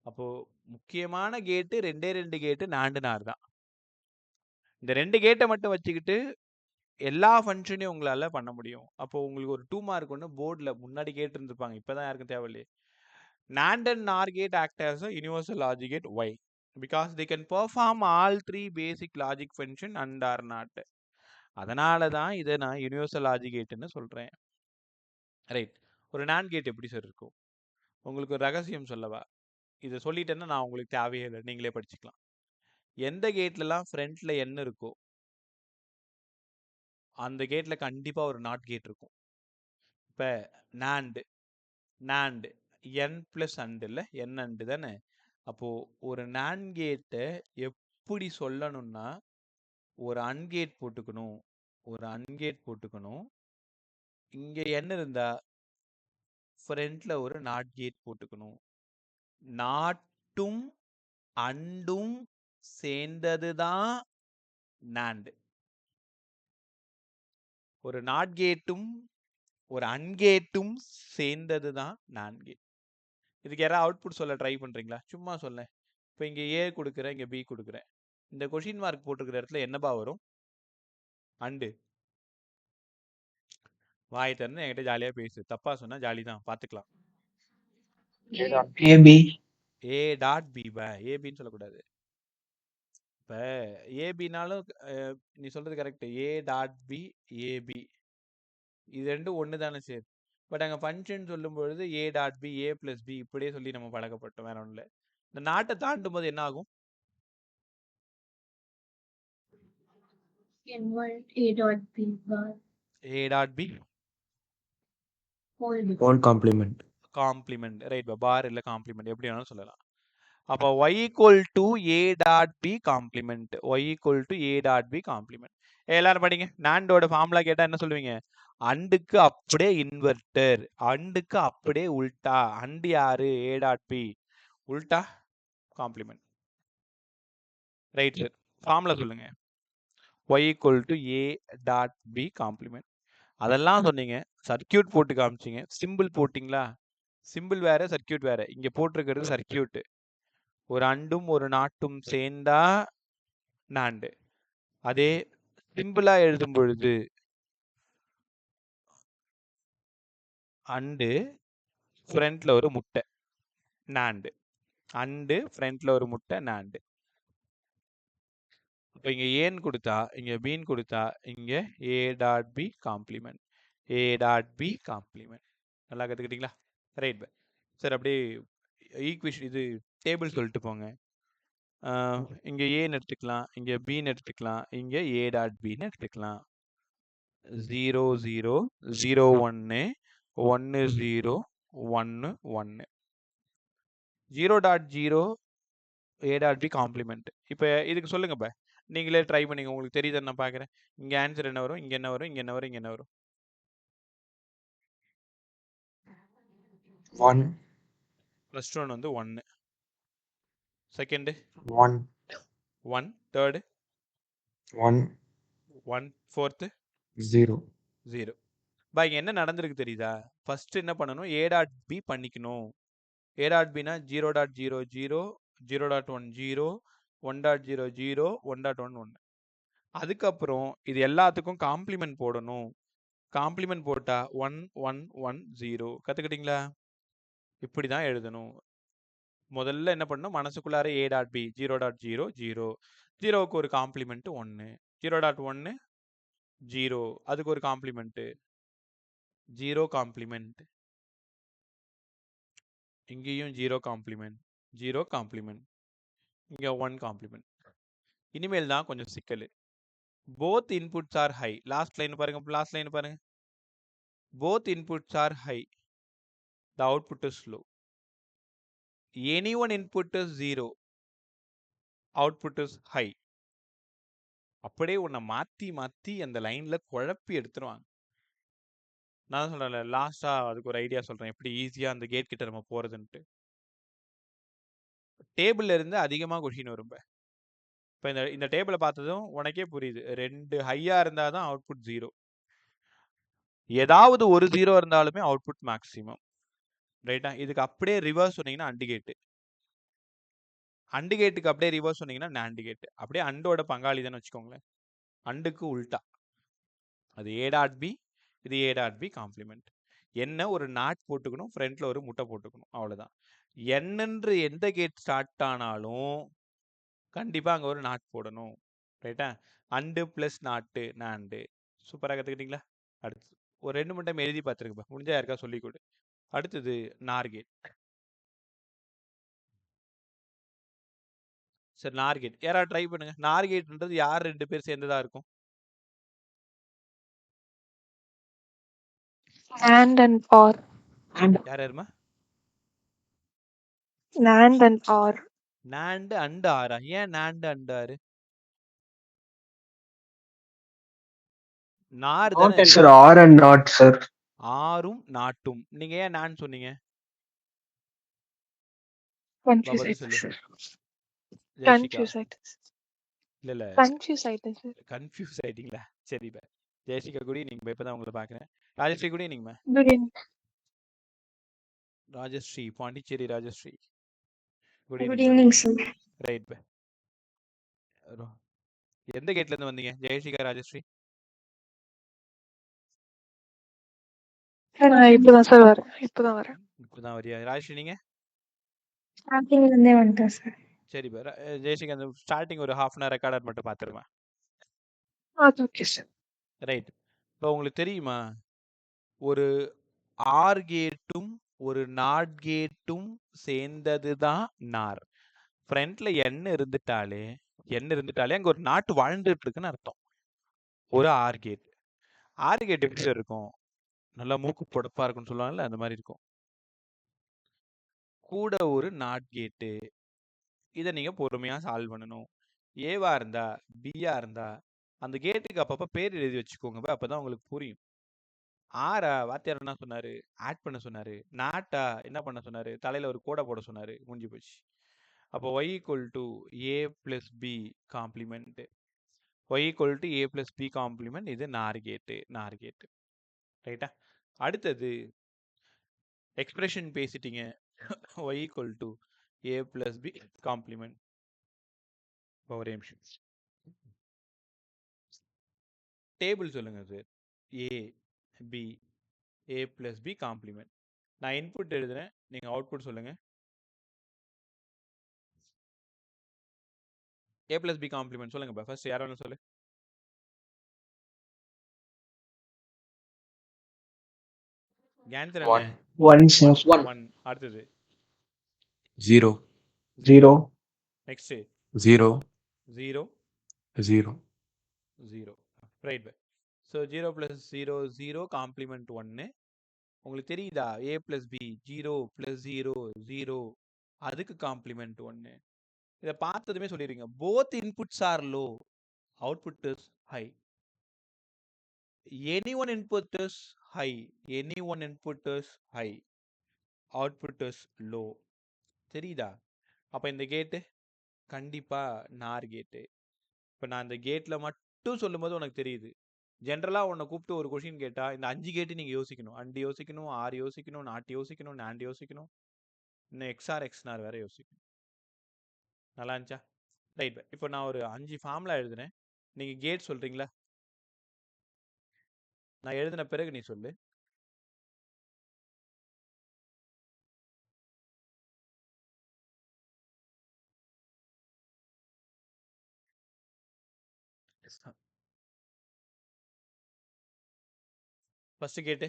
அப்போ முக்கியமான கேட்டு 2 கேட்டு நாண்டு, நார் தான். இந்த 2 கேட்டை மட்டும் வச்சுக்கிட்டு எல்லா ஃபங்க்ஷனையும் உங்களால பண்ண முடியும். அப்போ உங்களுக்கு ஒரு 2 மார்க் ஒன்று போர்டில் முன்னாடி கேட்டு இருந்திருப்பாங்க, இப்போதான் யாருக்கும் தேவையில்லையே. NAND and NOR gate act as a universal logic gate. Why? Because they can perform all 3 basic logic function and are not. அதனால தான் இதை நான் யூனிவர்சல் லாஜிக் கேட்னு சொல்றேன். ரைட். ஒரு NAND கேட் எப்படி சார் இருக்கும்? உங்களுக்கு ஒரு ரகசியம் சொல்லவா? இதை சொல்லிட்டேன்னா நான் உங்களுக்கு தேவையே இல்லை, நீங்களே படிச்சுக்கலாம். எந்த கேட்லலாம் ஃப்ரண்ட்ல என்ன இருக்கோ அந்த கேட்ல கண்டிப்பா ஒரு நாட் கேட் இருக்கும். இப்போ நாண்டு என் பிளஸ் அண்டு இல்லை, என் அண்டு தானே. அப்போ ஒரு நாண்ட் கேட்டை எப்படி சொல்லணும்னா ஒரு அன்கேட் போட்டுக்கணும். இங்க என்ன இருந்தா ஃப்ரண்ட்ல ஒரு நாட் கேட் போட்டுக்கணும். நாட் கேட்டும் அண்டும் சேர்ந்ததுதான் நாண்ட். ஒரு நாட் கேட்டும் ஒரு அன்கேட்டும் சேர்ந்ததுதான் நாண்ட் கேட். இதுக்கு யாராவது அவுட்புட் சொல்ல ட்ரை பண்றீங்களா? சும்மா சொல்ல. இப்போ இங்க ஏ கொடுக்குறேன், இங்க பி கொடுக்குறேன். இந்த கொஷின் மார்க் போட்டிருக்கிற இடத்துல என்னப்பா வரும்? அண்டு. வாய் திறந்து என்கிட்ட ஜாலியா பேசு. தப்பா சொன்னா ஜாலி தான், பாத்துக்கலாம். ஏபி. ஏ டாட் பி பா, ஏபின்னு சொல்லக்கூடாது. இப்போ ஏபினாலும் நீ சொல்றது correct. A dot B A B இது ரெண்டும் ஒன்று தானே சரி. பட் அங்கே ஃபங்க்ஷன் சொல்லும் பொழுது A dot B A plus B இப்படியே சொல்லி நம்ம பழக்கப்பட்டோம், வேற ஒன்றும் இல்லை. இந்த நாட்டை தாண்டும் போது என்ன ஆகும்? A dot B bar. A dot B whole complement. Complement, right. Bar இல்லை காம்ப்ளிமெண்ட் எப்படி வேணாலும் சொல்லலாம். அப்போ y equal to a dot b complement, y equal to a dot b complement. எல்லாரும் படிங்க. நாண்டோட ஃபார்முலா கேட்டா என்ன சொல்லுவீங்க? அண்டுக்கு அப்படியே இன்வெர்டர், அண்டுக்கு அப்படியே உல்டா. அண்டு யாரு? a dot b, உல்டா காம்ப்ளிமெண்ட். Right sir. ஃபார்முலா சொல்லுங்க. y equal to a dot b complement. அதெல்லாம் சொன்னீங்க, சர்க்கியூட் போட்டு காமிச்சிங்க. சிம்பிள் போட்டிங்களா? சிம்பிள் வேற, சர்க்கியூட் வேற. இங்க போட்டிருக்கிறது சர்க்கியூட். ஒரு அண்டும் ஒரு நாட்டும் சேர்ந்தா நாண்டு. அதே சிம்பிளா எழுதும் பொழுது அண்டு ஃப்ரண்ட்ல ஒரு முட்டை நாண்டு. அண்டு ஃப்ரண்ட்ல ஒரு முட்டை நாண்டு. இப்போ இங்க ஏன்னு கொடுத்தா, இங்க பீன் கொடுத்தா, இங்க A dot B complement, A dot B complement. நல்லா கத்துக்கிட்டீங்களா? Right bye sir. அப்படியே ஈக்குவேஷன் இது டேபிள் சொல்லிட்டு போங்க. இங்க ஏன்னு எடுத்துக்கலாம், இங்க பின்னு எடுத்துக்கலாம், இங்க ஏ டாட் பின்னு எடுத்துக்கலாம். 0 0 0 1 1 0 1 1 0 dot 0 A dot B complement. இப்போ இதுக்கு சொல்லுங்க பா, நீங்களே ட்ரை பண்ணிங்க. உங்களுக்கு தெரியுது, நான் பார்க்குறேன். இங்க ஆன்சர் என்ன வரும்? இங்க என்ன வரும்? இங்க என்ன வரும்? இங்க என்ன வரும்? 1 ஃபர்ஸ்ட் ஒன் வந்து 1, செகண்ட் 1 1, தேர்டு 1 1, ஃபோர்த்து 0 0. பா இங்க என்ன நடந்திருக்கு தெரியுதா? ஃபர்ஸ்ட் என்ன பண்ணணும்? ஏ டாட் பி பண்ணிக்கணும். A dot Bina 0 dot 0 0 0 dot 1 0 1 dot 0 0 1 dot 1 1. அதுக்கப்புறம் இது எல்லாத்துக்கும் காம்ப்ளிமெண்ட் போடணும். காம்ப்ளிமெண்ட் போட்டா 1 1 1 0. கத்துக்கிட்டீங்களா? இப்படி தான் எழுதணும். முதல்ல என்ன பண்ணணும்? மனசுக்குள்ளார ஏ டாட் பி 0 டாட் 0 0 0க்கு ஒரு காம்ப்ளிமெண்ட் 1, 0 டாட் 1 0, அதுக்கு ஒரு காம்ப்ளிமெண்ட் 0 காம்ப்ளிமெண்ட், இங்கேயும் 0 காம்ப்ளிமெண்ட் 0 காம்ப்ளிமெண்ட், இங்க 1 காம்ப்ளிமெண்ட். இனிமேல் தான் கொஞ்சம் சிக்கல். Both inputs are high. Last line பாருங்க, லாஸ்ட் லைன் பாருங்க. Both inputs are high, the output is low. Any one input is 0, output is high. அப்படியே உன்னை மாத்தி மாத்தி அந்த லைன்ல குழப்பி எடுத்துருவாங்க. நான் சொல்றேன்ல, லாஸ்டா அதுக்கு ஒரு ஐடியா சொல்றேன், எப்படி ஈஸியா அந்த கேட் கிட்ட நம்ம போறதுன்ட்டு. டேபிள்ல இருந்து அதிகமா கொஷின் வரும். இப்போ இந்த டேபிளை பார்த்ததும் உனக்கே புரியுது, 2 ஹையா இருந்தாதான் அவுட்புட் 0. ஏதாவது ஒரு 0 இருந்தாலுமே அவுட்புட் மேக்ஸிமம். ரைட்டா? இதுக்கு அப்படியே ரிவர்ஸ் சொன்னீங்கன்னா அண்டிகேட்டு, அண்டிகேட்டுக்கு அப்படியே ரிவர்ஸ் சொன்னீங்கன்னா நாண்டிகேட்டு. அப்படியே அண்டோட பங்காளி தானே வச்சுக்கோங்களேன். அண்டுக்கு உல்டா. அது ஏ டாட் பி, இது ஏ டாட் பி காம்ப்ளிமெண்ட். என்ன ஒரு நாட் போட்டுக்கணும், ஃப்ரண்ட்ல ஒரு முட்டை போட்டுக்கணும், அவ்வளோதான். என்னன்று எந்த கேட் ஸ்டார்ட் ஆனாலும் கண்டிப்பா அங்க ஒரு நாட் போடணும். ரைட்டா? அண்டு பிளஸ் நாட்டு நாண்டு. சூப்பராக கற்றுக்கிட்டீங்களா? அடுத்து ஒரு 2 மணி டைம் எழுதி பார்த்துருக்குப்பா, முடிஞ்சா யாருக்கா சொல்லிக் கொடு. அடுத்தது நார்கேட். சரி, நார்கேட் யாராவது ட்ரை பண்ணுங்க. நார்கேட்ன்றது யார் 2 பேர் சேர்ந்ததா இருக்கும்? And and or. யார் யாருமா? And and or. NAND and ஆரா? ஏன் நாண்டு அண்டு ஆறு? நார் தானே. Sir or and not sir. ஆரும் நாட்டும். நீங்க ஏன் நான் சொன்னீங்க? Confuse பதில் ஆயிட்டேன் சொல்லு. sir. ஜெயசிகா Confuse ஆயிட்டேன் sir. இல்ல Confuse ஆயிட்டேன் sir. கன்ஃபியூஸ் ஆயிட்டீங்களா? சரி பா. ஜெயசிகா குட் ஈவினிங். இப்பதான் உங்களை பார்க்குறேன். ராஜஸ்ரீ குட் ஈவினிங் மே. Good evening. Rajashree Pondicherry Rajashree good Good evening. evening sir. Right பா. எந்த கேட்ல இருந்து வந்தீங்க ஜெயசிகா ராஜஸ்ரீ? Sir நான் இப்பதான் sir வரேன். இப்பதான் வரேன். இப்பதான் வரியா? ராஜஸ்ரீ நீங்க? ஸ்டார்டிங்ல இருந்தே வந்துட்டேன் sir. சரி பா. ஜெயசிகா அந்த ஸ்டார்டிங் ஒரு ஹாஃப் அன் ஹவர் ரெக்கார்டர் மட்டும் பார்த்துருமா? அது ஓகே sir. ரைட். இப்போ உங்களுக்கு தெரியுமா ஒரு ஆர் கேட்டும் ஒரு நாட் கேட்டும் சேர்ந்தது தான் நார். ஃப்ரண்ட்ல எண்ணெய் இருந்துட்டாலே அங்க ஒரு நாட்டு வாழ்ந்துட்டு இருக்குன்னு அர்த்தம். ஒரு ஆர் கேட். ஆர் கேட் எப்படி சார் இருக்கும்? நல்லா மூக்கு பொடப்பா இருக்கும்னு சொல்லுவாங்கல்ல, அந்த மாதிரி இருக்கும். கூட ஒரு நாட் கேட்டு. இதை நீங்க பொறுமையா சால்வ் பண்ணணும். ஏவா இருந்தா பியா இருந்தா அந்த கேட்டுக்கு அப்பப்ப பேர் எழுதி வச்சுக்கோங்க. அப்பதான் உங்களுக்கு புரியும். ஆரா வாத்தியார் என்ன சொன்னாரு? ஆட் பண்ண சொன்னாரு. நாட்டா என்ன பண்ண சொன்னாரு? தலையில ஒரு கோடை போட சொன்னாரு. முடிஞ்சு போச்சு. அப்போ y equal to a plus b complement. y equal to a plus b complement. இது நார் கேட்டு. ரைட்டா? அடுத்தது எக்ஸ்பிரஷன் பேசிட்டீங்க. y equal to a plus b complement. ஒரே நிமிஷம். டேபிள் சொல்லுங்க sir. a b a plus b complement. நான் input எழுதுறேன், நீங்க அவுட்புட் சொல்லுங்க. a plus b காம்ப்ளிமெண்ட் சொல்லுங்க. ஃபர்ஸ்ட் யார் வேணும் சொல்லு. கேன்சர் One. என்ன? 1 sir. 1. அடுத்தது 0. 0. நெக்ஸ்ட் 0. 0 0. 0. ரைட். So 0 + 0 0 complement 1. உங்களுக்கு தெரியுதா? a + b 0 + 0 0 அதுக்கு காம்ப்ளிமெண்ட் 1. இதை பார்த்ததுமே சொல்லிடுங்க. Both inputs are low, output is high. Any one input is high, output is low. தெரியுதா? அப்ப இந்த கேட்டு கண்டிப்பா நார் கேட்டு. இப்ப நான் இந்த கேட்ல மட்டும் சொல்லும்போது உனக்கு தெரியுது. ஜென்ரலா உன்னை கூப்பிட்டு ஒரு கொஸ்டின் கேட்டா இந்த 5 கேட்டு நீங்க யோசிக்கணும். அண்ட் யோசிக்கணும், ஆர் யோசிக்கணும், நாட் யோசிக்கணும், நாண்ட் யோசிக்கணும், இன்னும் எக்ஸ்ஆர் எக்ஸ்நார் வேற யோசிக்கணும். நல்லா இருந்துச்சா? ரைட். இப்போ நான் ஒரு 5 ஃபார்முலா எழுதுனேன். நீங்க கேட் சொல்றீங்களா? நான் எழுதின பிறகு நீ சொல்லு. ஃபர்ஸ்ட் கேட்டு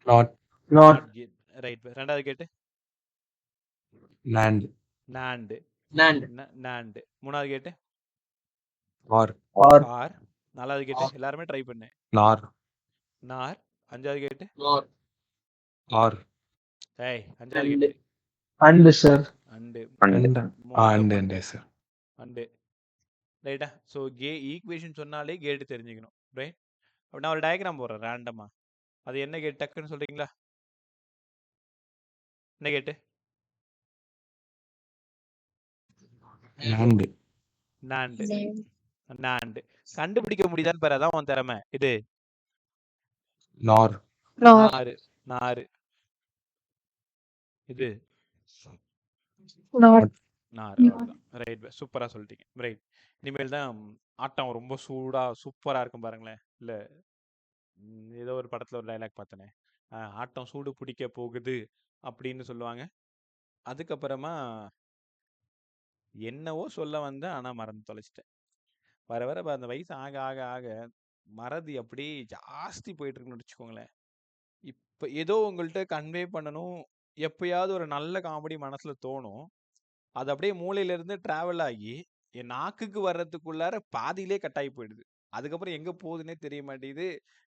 Not. Not. கேட். ரைட். ரெண்டாவது கேட்டு Land. நாண்ட். மூணாவது கேட்டு Or. Or. ஆர். நாலாவது கேட்டு எல்லாருமே ட்ரை பண்ணு. Nor. நார். அஞ்சாவது கேட்டு Or. ஏய் அஞ்சாவது கேட்டு And sir. And. And sir. And. ரைட்டா? ஸோ ஈக்குவேஷன் சொன்னாலே கேட்டு தெரிஞ்சுக்கணும். ரைட். அப்போ நான் ஒரு டயக்ராம் போடுறேன் ரேண்டமா. அது என்ன கேட் டக்குன்னு சொல்றீங்களா? என்ன கேட்டு? Land. நாண்டு. கண்டுபிடிக்க முடியுதான்னு பாரு, அதான் உன் திறமை. இது Nor. நாறு. இது Not. நாறு. அவ்வளவுதான். ரைட். சூப்பரா சொல்லிட்டீங்க. ரைட். இனிமேல் தான் ஆட்டம் ரொம்ப சூப்பரா இருக்கும் பாருங்களேன். இல்ல ஏதோ ஒரு படத்துல ஒரு டைலாக் பார்த்தனே, ஆட்டம் சூடு பிடிக்க போகுது அப்படின்னு சொல்லுவாங்க. அதுக்கப்புறமா என்னவோ சொல்ல வந்தேன், ஆனா மறந்து தொலைச்சிட்டேன். வர வர அந்த வயசு ஆக ஆக ஆக மறதி அப்படியே ஜாஸ்தி போயிட்டு இருக்குன்னு வச்சுக்கோங்களேன். இப்ப ஏதோ உங்கள்கிட்ட கன்வே பண்ணணும், எப்பயாவது ஒரு நல்ல காமெடி மனசுல தோணும். அது அப்படியே மூளையில இருந்து டிராவல் ஆகி என் நாக்குக்கு வர்றதுக்குள்ளார பாதியிலே கட்டாயி போயிடுது. அதுக்கப்புறம் எங்க போகுதுன்னே தெரிய மாட்டேங்குது.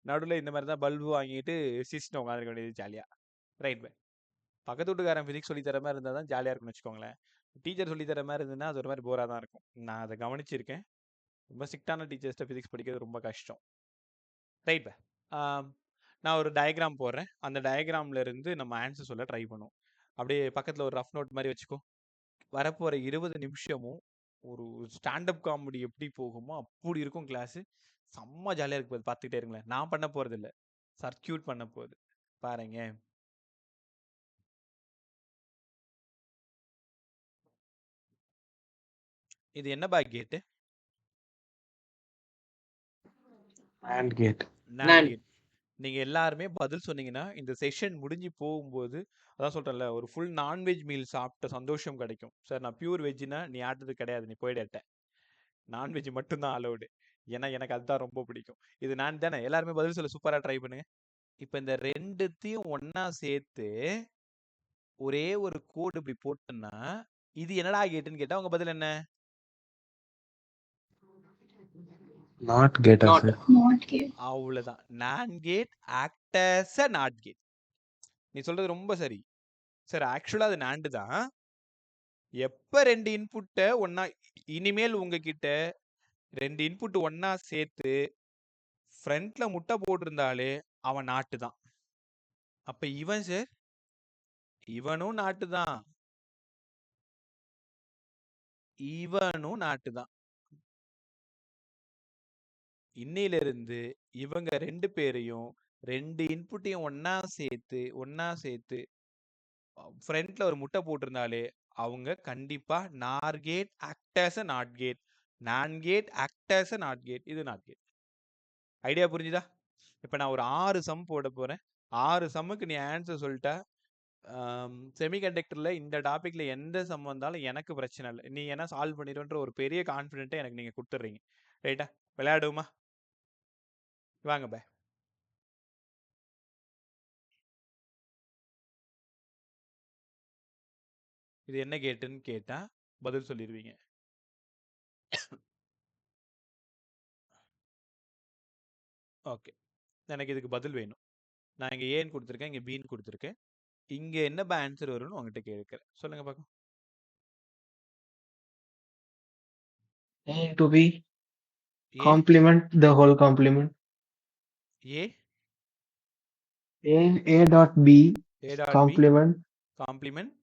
நடுவில் இந்த மாதிரி தான் பல்பு வாங்கிட்டு சிஸ்டம் உட்காந்துருக்க வேண்டியது ஜாலியா. Right bye. பக்கத்து வீட்டுக்காரன் ஃபிசிக்ஸ் சொல்லி தர மாதிரி இருந்தால் தான் ஜாலியாக இருக்கும்னு வச்சுக்கோங்களேன். டீச்சர் சொல்லி தர மாதிரி இருந்ததுன்னா அது ஒரு மாதிரி போராக தான் இருக்கும். நான் அதை கவனிச்சிருக்கேன். ரொம்ப ஸ்ட்ரிக்டான டீச்சர்ஸ்ட்டை ஃபிசிக்ஸ் படிக்கிறது ரொம்ப கஷ்டம். Right bye. நான் ஒரு டயக்ராம் போடுறேன். அந்த டயக்ராம்ல இருந்து நம்ம ஆன்சர் சொல்ல ட்ரை பண்ணுவோம். அப்படியே பக்கத்துல ஒரு ரஃப் நோட் மாதிரி வச்சுக்கோ. வரப்போற 20 நிமிஷமும் ஒரு ஸ்டாண்டப் காமெடி எப்படி போகுமோ அப்படி இருக்கும் கிளாஸ். செம்ம ஜாலியா இருக்கு போது, பார்த்துக்கிட்டே இருங்களேன். நான் பண்ண போறது இல்ல, சர்க்கியூட் பண்ண போகுது பாருங்க. இது என்ன பா gate? AND gate. NAND gate. நீங்க எல்லாருமே பதில் சொன்னீங்கன்னா இந்த செஷன் முடிஞ்சு போகும்போது, அதான் சொல்றேன்ல, ஒரு ஃபுல் நான்வெஜ் மீல் சாப்பிட்ட சந்தோஷம் கிடைக்கும். சார் நான் பியூர் வெஜ்னா நீ ஆடுறது கிடையாது, நீ போயிடட்ட. நான்வெஜ் மட்டும்தான் அலௌடு. ஏன்னா எனக்கு அதுதான் ரொம்ப பிடிக்கும். இது நான் தானே, எல்லாருமே பதில் சொல்ல சூப்பரா ட்ரை பண்ணுங்க. இப்போ இந்த ரெண்டுத்தையும் ஒண்ணா சேர்த்து ஒரே ஒரு கோடு இப்படி போட்டோம்னா இது என்னடா கேட்டுன்னு கேட்டா உங்க பதில் என்ன? நாட் கேட்டா சார்? Not gate. அவ்வளவுதான். NAND gate act as a not gate. நீ சொல்றது ரொம்ப சரி சார். ஆக்சுவலா அது NAND தான். எப்ப ரெண்டு இன்புட்டை ஒன்னா, இனிமேல் உங்ககிட்ட ரெண்டு இன்புட் ஒன்னா சேர்த்து ஃப்ரண்ட்ல முட்டை போட்டிருந்தாலே அவன் நாட்டு தான். அப்ப இவன் சார், இவனும் நாட்டு தான், இவனும் நாட்டு தான். இன்னையில இருந்து இவங்க ரெண்டு பேரையும், ரெண்டு இன்புட்டையும் ஒன்னா சேர்த்து ஃப்ரண்ட்ல ஒரு முட்டை போட்டிருந்தாலே அவங்க கண்டிப்பா NOR gate act as a not gate, NAND gate act as a not gate. இது நாட் கேட். ஐடியா புரிஞ்சுதா? இப்ப நான் ஒரு 6 சம் போட போறேன். 6 சம்முக்கு நீ ஆன்சர் சொல்லிட்டா, செமிகண்டக்டர்ல இந்த டாபிக்ல எந்த சம் வந்தாலும் எனக்கு பிரச்சனை இல்லை. நீ என்ன சால்வ் பண்ணிடுன்ற ஒரு பெரிய கான்ஃபிடென்ட்டை எனக்கு நீங்க கொடுத்துட்றீங்க. ரைட்டா? விளையாடுவோமா? வாங்க பே. இது என்ன கேட்டுன்னு கேட்டா பதில் சொல்லிடுவீங்க. ஓகே, எனக்கு இதுக்கு பதில் வேணும். நான் இங்க ஏன்னு கொடுத்துருக்கேன், இங்க பின்னு கொடுத்துருக்கேன். இங்க என்ன ஆன்சர் வரும்னு உங்ககிட்ட கேட்கிறேன். சொல்லுங்க பார்க்கலாம். A to B A complement the whole complement. A A dot B A dot B complement complement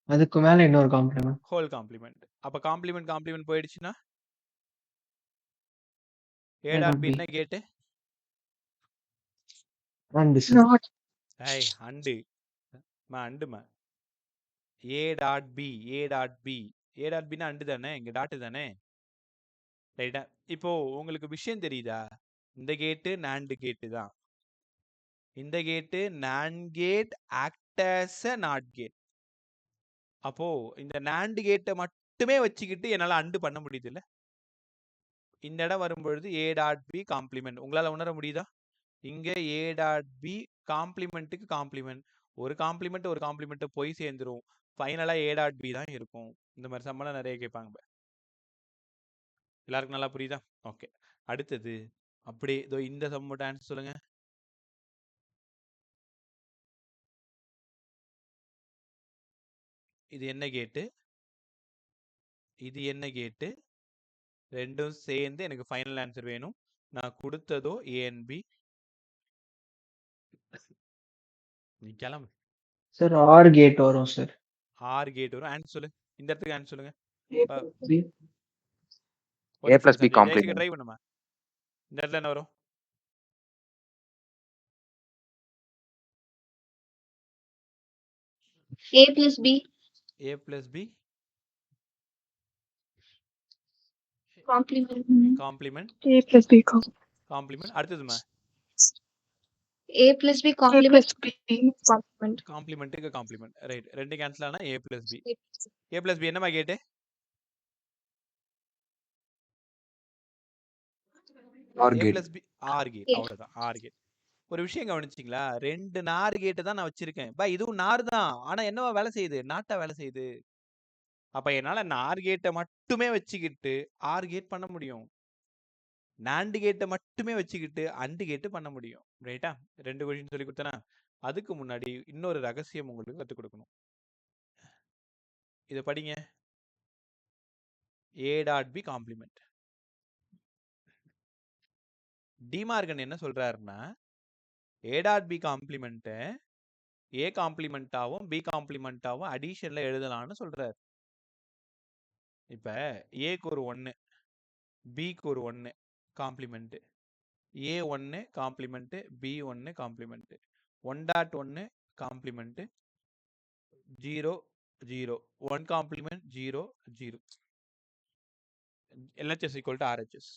அதுக்கு மேல இன்னொரு காம்ப்ளிமெண்ட். Whole complement. அப்ப காம்ப்ளிமெண்ட் போயிடுச்சுன்னா ஏ டாட் பி என்ன கேட்டு? And Not. ஐய் அண்டு அண்டுமா. A dot B A dot B A dot பின்னா and தானே, இங்க டாட்டு தானே. ரைட்டா? இப்போ உங்களுக்கு விஷயம் தெரியுதா? இந்த கேட்டு நான்டு கேட்டு தான். இந்த gate NAND gate act as a not gate. அப்போ இந்த நான்டு கேட்டை மட்டுமே வச்சுக்கிட்டு என்னால அண்டு பண்ண முடியுது இல்ல? இந்த இடம் வரும்பொழுது ஏ டாட் பி காம்ப்ளிமெண்ட். உங்களால உணர முடியுதா? இங்க ஏ டாட் பி காம்ப்ளிமெண்ட்டுக்கு காம்ப்ளிமெண்ட், ஒரு காம்ப்ளிமெண்ட் போய் சேர்ந்துரும். ஃபைனலா ஏ டாட் பி தான் இருக்கும். இந்த மாதிரி சம்பளம் நிறைய கேட்பாங்க. எல்லாருக்கும் நல்லா புரியுதா? ஓகே, அடுத்தது அப்படியே இதோ இந்த சம் மட்டும் ஆன்சர் சொல்லுங்க. இது என்ன கேட்டு, இது என்ன கேட்டு, ரெண்டும் சேர்ந்து எனக்கு ஃபைனல் ஆன்சர் வேணும். நான் கொடுத்ததோ ஏ அண்ட் பி. நீ கிளம்பு. சார் ஆர் கேட் வரும் சார். ஆர் கேட் வரும். ஆன்சர் சொல்லு. இந்த இடத்துக்கு ஆன்சர் சொல்லுங்க. A plus B complement. Try பண்ணுமா? இந்த இடத்துல என்ன வரும்? A plus B A plus B complement. Complement A plus B காம்ப்ளிமெண்ட். அடுத்ததுமா A plus B A complement. plus B complement. காம்ப்ளிமெண்ட்டுக்கு காம்ப்ளிமெண்ட். ரைட், ரெண்டு கேன்சல் ஆனா A plus B. A plus B என்னமா gate? Or A gate. plus B or gate. அவ்வளவுதான், or gate. ஒரு விஷயம் கவனிச்சிங்களா? ரெண்டு நார் கேட்டு தான் நான் வச்சிருக்கேன். பா இதுவும் நார் தான், ஆனா என்னவா வேலை செய்யுது? நாட்டா வேலை செய்யுது. அப்ப என்னால நார் கேட்டை மட்டுமே வச்சுக்கிட்டு ஆர் கேட் பண்ண முடியும், நான்டு கேட்டை மட்டுமே வச்சுக்கிட்டு அண்டு கேட்டு பண்ண முடியும். ரைட்டா? ரெண்டு கொஸ்டின் சொல்லி கொடுத்தனா. அதுக்கு முன்னாடி இன்னொரு ரகசியம் உங்களுக்கு கற்றுக் கொடுக்கணும். இதை படிங்க. A dot B complement. De Morgan என்ன சொல்றாருன்னா, ஏ டாட் பி காம்ப்ளிமெண்ட்டை ஏ காம்ப்ளிமெண்ட்டாவும் பி காம்ப்ளிமெண்ட்டாவும் அடிஷன்ல எழுதலாம்னு சொல்றாரு. இப்ப ஏக்கு ஒரு 1, பிக்கு ஒரு 1 complement, A 1 complement, B 1 complement, 1.1 complement, 0 0, 1 complement 0 0. LHS equal to RHS.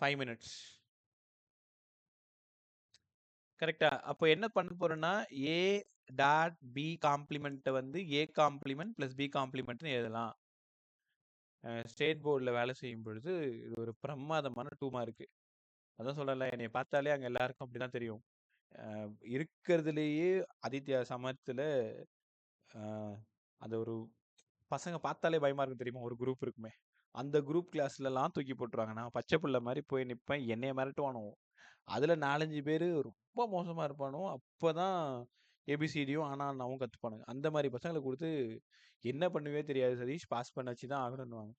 5 minutes. கரெக்டா? அப்போ என்ன பண்ண போறோம்னா ஏ டாட் பி காம்ப்ளிமெண்ட்டை வந்து ஏ காம்ப்ளிமெண்ட் பிளஸ் பி காம்ப்ளிமெண்ட்னு எழுதலாம். ஸ்டேட் போர்டில் வேலை செய்யும் பொழுது இது ஒரு பிரமாதமான 2 மார்க்கு. அதான் சொல்லல, என்னை பார்த்தாலே அங்கே எல்லாருக்கும் அப்படிதான் தெரியும். இருக்கிறதுலேயே ஆதித்யா சமத்துல அது ஒரு பசங்க பார்த்தாலே பயமா இருக்கும் தெரியுமா, ஒரு குரூப் இருக்குமே, அந்த குரூப் கிளாஸ்லலாம் தூக்கி போட்டுருவாங்க. நான் பச்சை பிள்ளை மாதிரி போய் நிற்பேன், என்னைய மிரட்டுவானோ. அதில் 4-5 பேர் ரொம்ப மோசமாக இருப்பானோ, அப்போ தான் ஏபிசிடியும் ஆனாவும் கற்றுப்பானுங்க. அந்த மாதிரி பசங்களை கொடுத்து என்ன பண்ணுவே தெரியாது சதீஷ், பாஸ் பண்ண வச்சு தான் ஆகணும்னுவாங்க.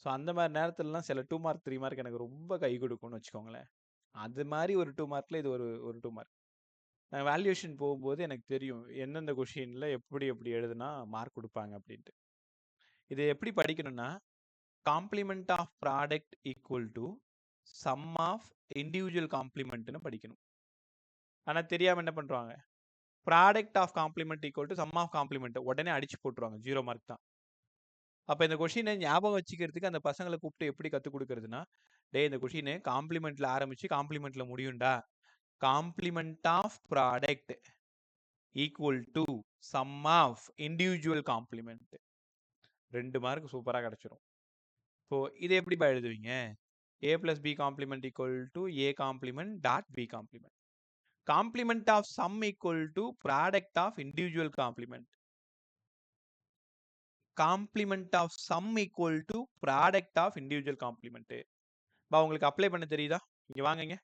ஸோ அந்த மாதிரி நேரத்துலலாம் சில 2 மார்க் 3 மார்க் எனக்கு ரொம்ப கை கொடுக்கும்னு வச்சுக்கோங்களேன். அது மாதிரி ஒரு 2 மார்க்கில் இது ஒரு 2 மார்க். நான் வேல்யூஷன் போகும்போது எனக்கு தெரியும் எந்தெந்த கொஷினில் எப்படி எழுதுனா மார்க் கொடுப்பாங்க அப்படின்ட்டு. இது எப்படி படிக்கணும்னா, complement of product equal to sum of individual காம்ப்ளிமெண்ட்னு படிக்கணும். ஆனால் தெரியாமல் என்ன பண்ணுறாங்க, product of complement equal to sum of complement உடனே அடிச்சு போட்டுருவாங்க, 0 மார்க் தான். அப்போ இந்த கொஷினை ஞாபகம் வச்சுக்கிறதுக்கு அந்த பசங்களை கூப்பிட்டு எப்படி கற்றுக் கொடுக்கறதுனா, இந்த கொஷின் காம்ப்ளிமெண்ட்ல ஆரம்பிச்சு காம்ப்ளிமெண்ட்ல முடியும்டா. Complement of product equal to sum of individual complement. 2 mark சூப்பராக கிடச்சிரும். இப்போ இதை எப்படி எழுதுவீங்க, a plus b complement equal to a complement dot b complement. Complement of sum equal to product of individual complement. Complement of sum equal to product of individual complement. உங்களுக்கு apply பண்ண தெரியுதா? இங்க வாங்குங்க.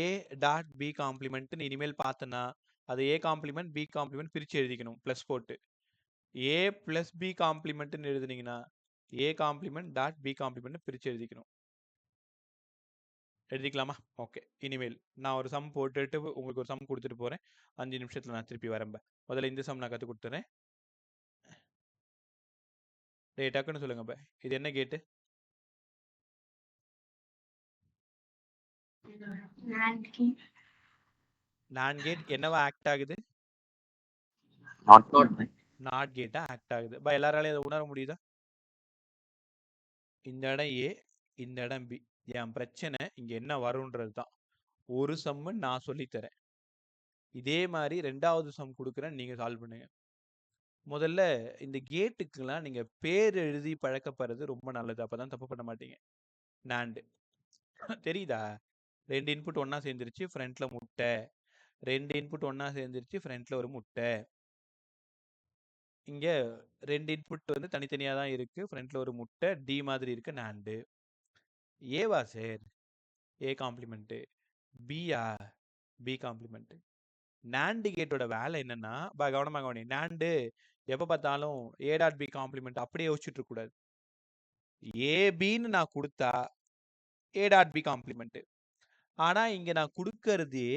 a dot b complement இனிமேல் பார்த்தனா அது a complement b complement பிரிச்சு எழுதிக்கணும் ப்ளஸ் போட்டு. a plus b complement எழுதுனீங்கன்னா a complement dot b complement பிரிச்சு எழுதிக்கணும். எழுதிக்கலாமா? ஓகே. இனிமேல் நான் ஒரு சம் போட்டுட்டு உங்களுக்கு ஒரு சம் கொடுத்துட்டு போகிறேன். 5 நிமிஷத்தில் நான் திருப்பி வரேன். முதல்ல இந்த சம் நான் கற்றுக் கொடுத்துறேன். டக்குன்னு சொல்லுங்க. இது என்ன கேட்டு? நாட் கேட் என்னவா ஆக்ட் ஆகுது? நாட் கேட்டா ஆக்ட் ஆகுது. எல்லாராலையும் அதை உணர முடியுதா? இந்த இடம் ஏ, இந்த இடம் பி. என் பிரச்சனை இங்க என்ன வரும்ன்றது தான். ஒரு சம்மு நான் சொல்லித்தரேன், இதே மாதிரி 2வது சம் கொடுக்குறேன், நீங்க சால்வ் பண்ணுங்க. முதல்ல இந்த கேட்டுக்கெல்லாம் நீங்க பேர் எழுதி பழக்கப்படுறது ரொம்ப நல்லது, அப்பதான் தப்பு பண்ண மாட்டீங்க. நாண்டு தெரியுதா? 2 இன்புட் ஒன்னா சேர்ந்துருச்சு, ஃப்ரண்ட்ல முட்டை. 2 இன்புட் ஒன்னா சேர்ந்துருச்சு, ஃப்ரண்ட்ல ஒரு முட்டை. இங்க 2 இன்புட் வந்து தனித்தனியா தான் இருக்கு, ஃப்ரண்ட்ல ஒரு முட்டை, டி மாதிரி இருக்கு நாண்டு. ஏவா சார் ஏ காம்ப்ளிமெண்ட், பியா பி காம்ப்ளிமெண்ட். நாண்டு கேட்டோட வேலை என்னன்னா, கவனமா கவனி, நாண்டு எப்ப பார்த்தாலும் ஏ டாட் பி காம்ப்ளிமெண்ட் அப்படியே யோசிச்சுட்டு இருக்க கூடாது. ஏபின்னு நான் கொடுத்தா ஏ டாட் பி காம்ப்ளிமெண்ட். ஆனா இங்க நான் கொடுக்கறது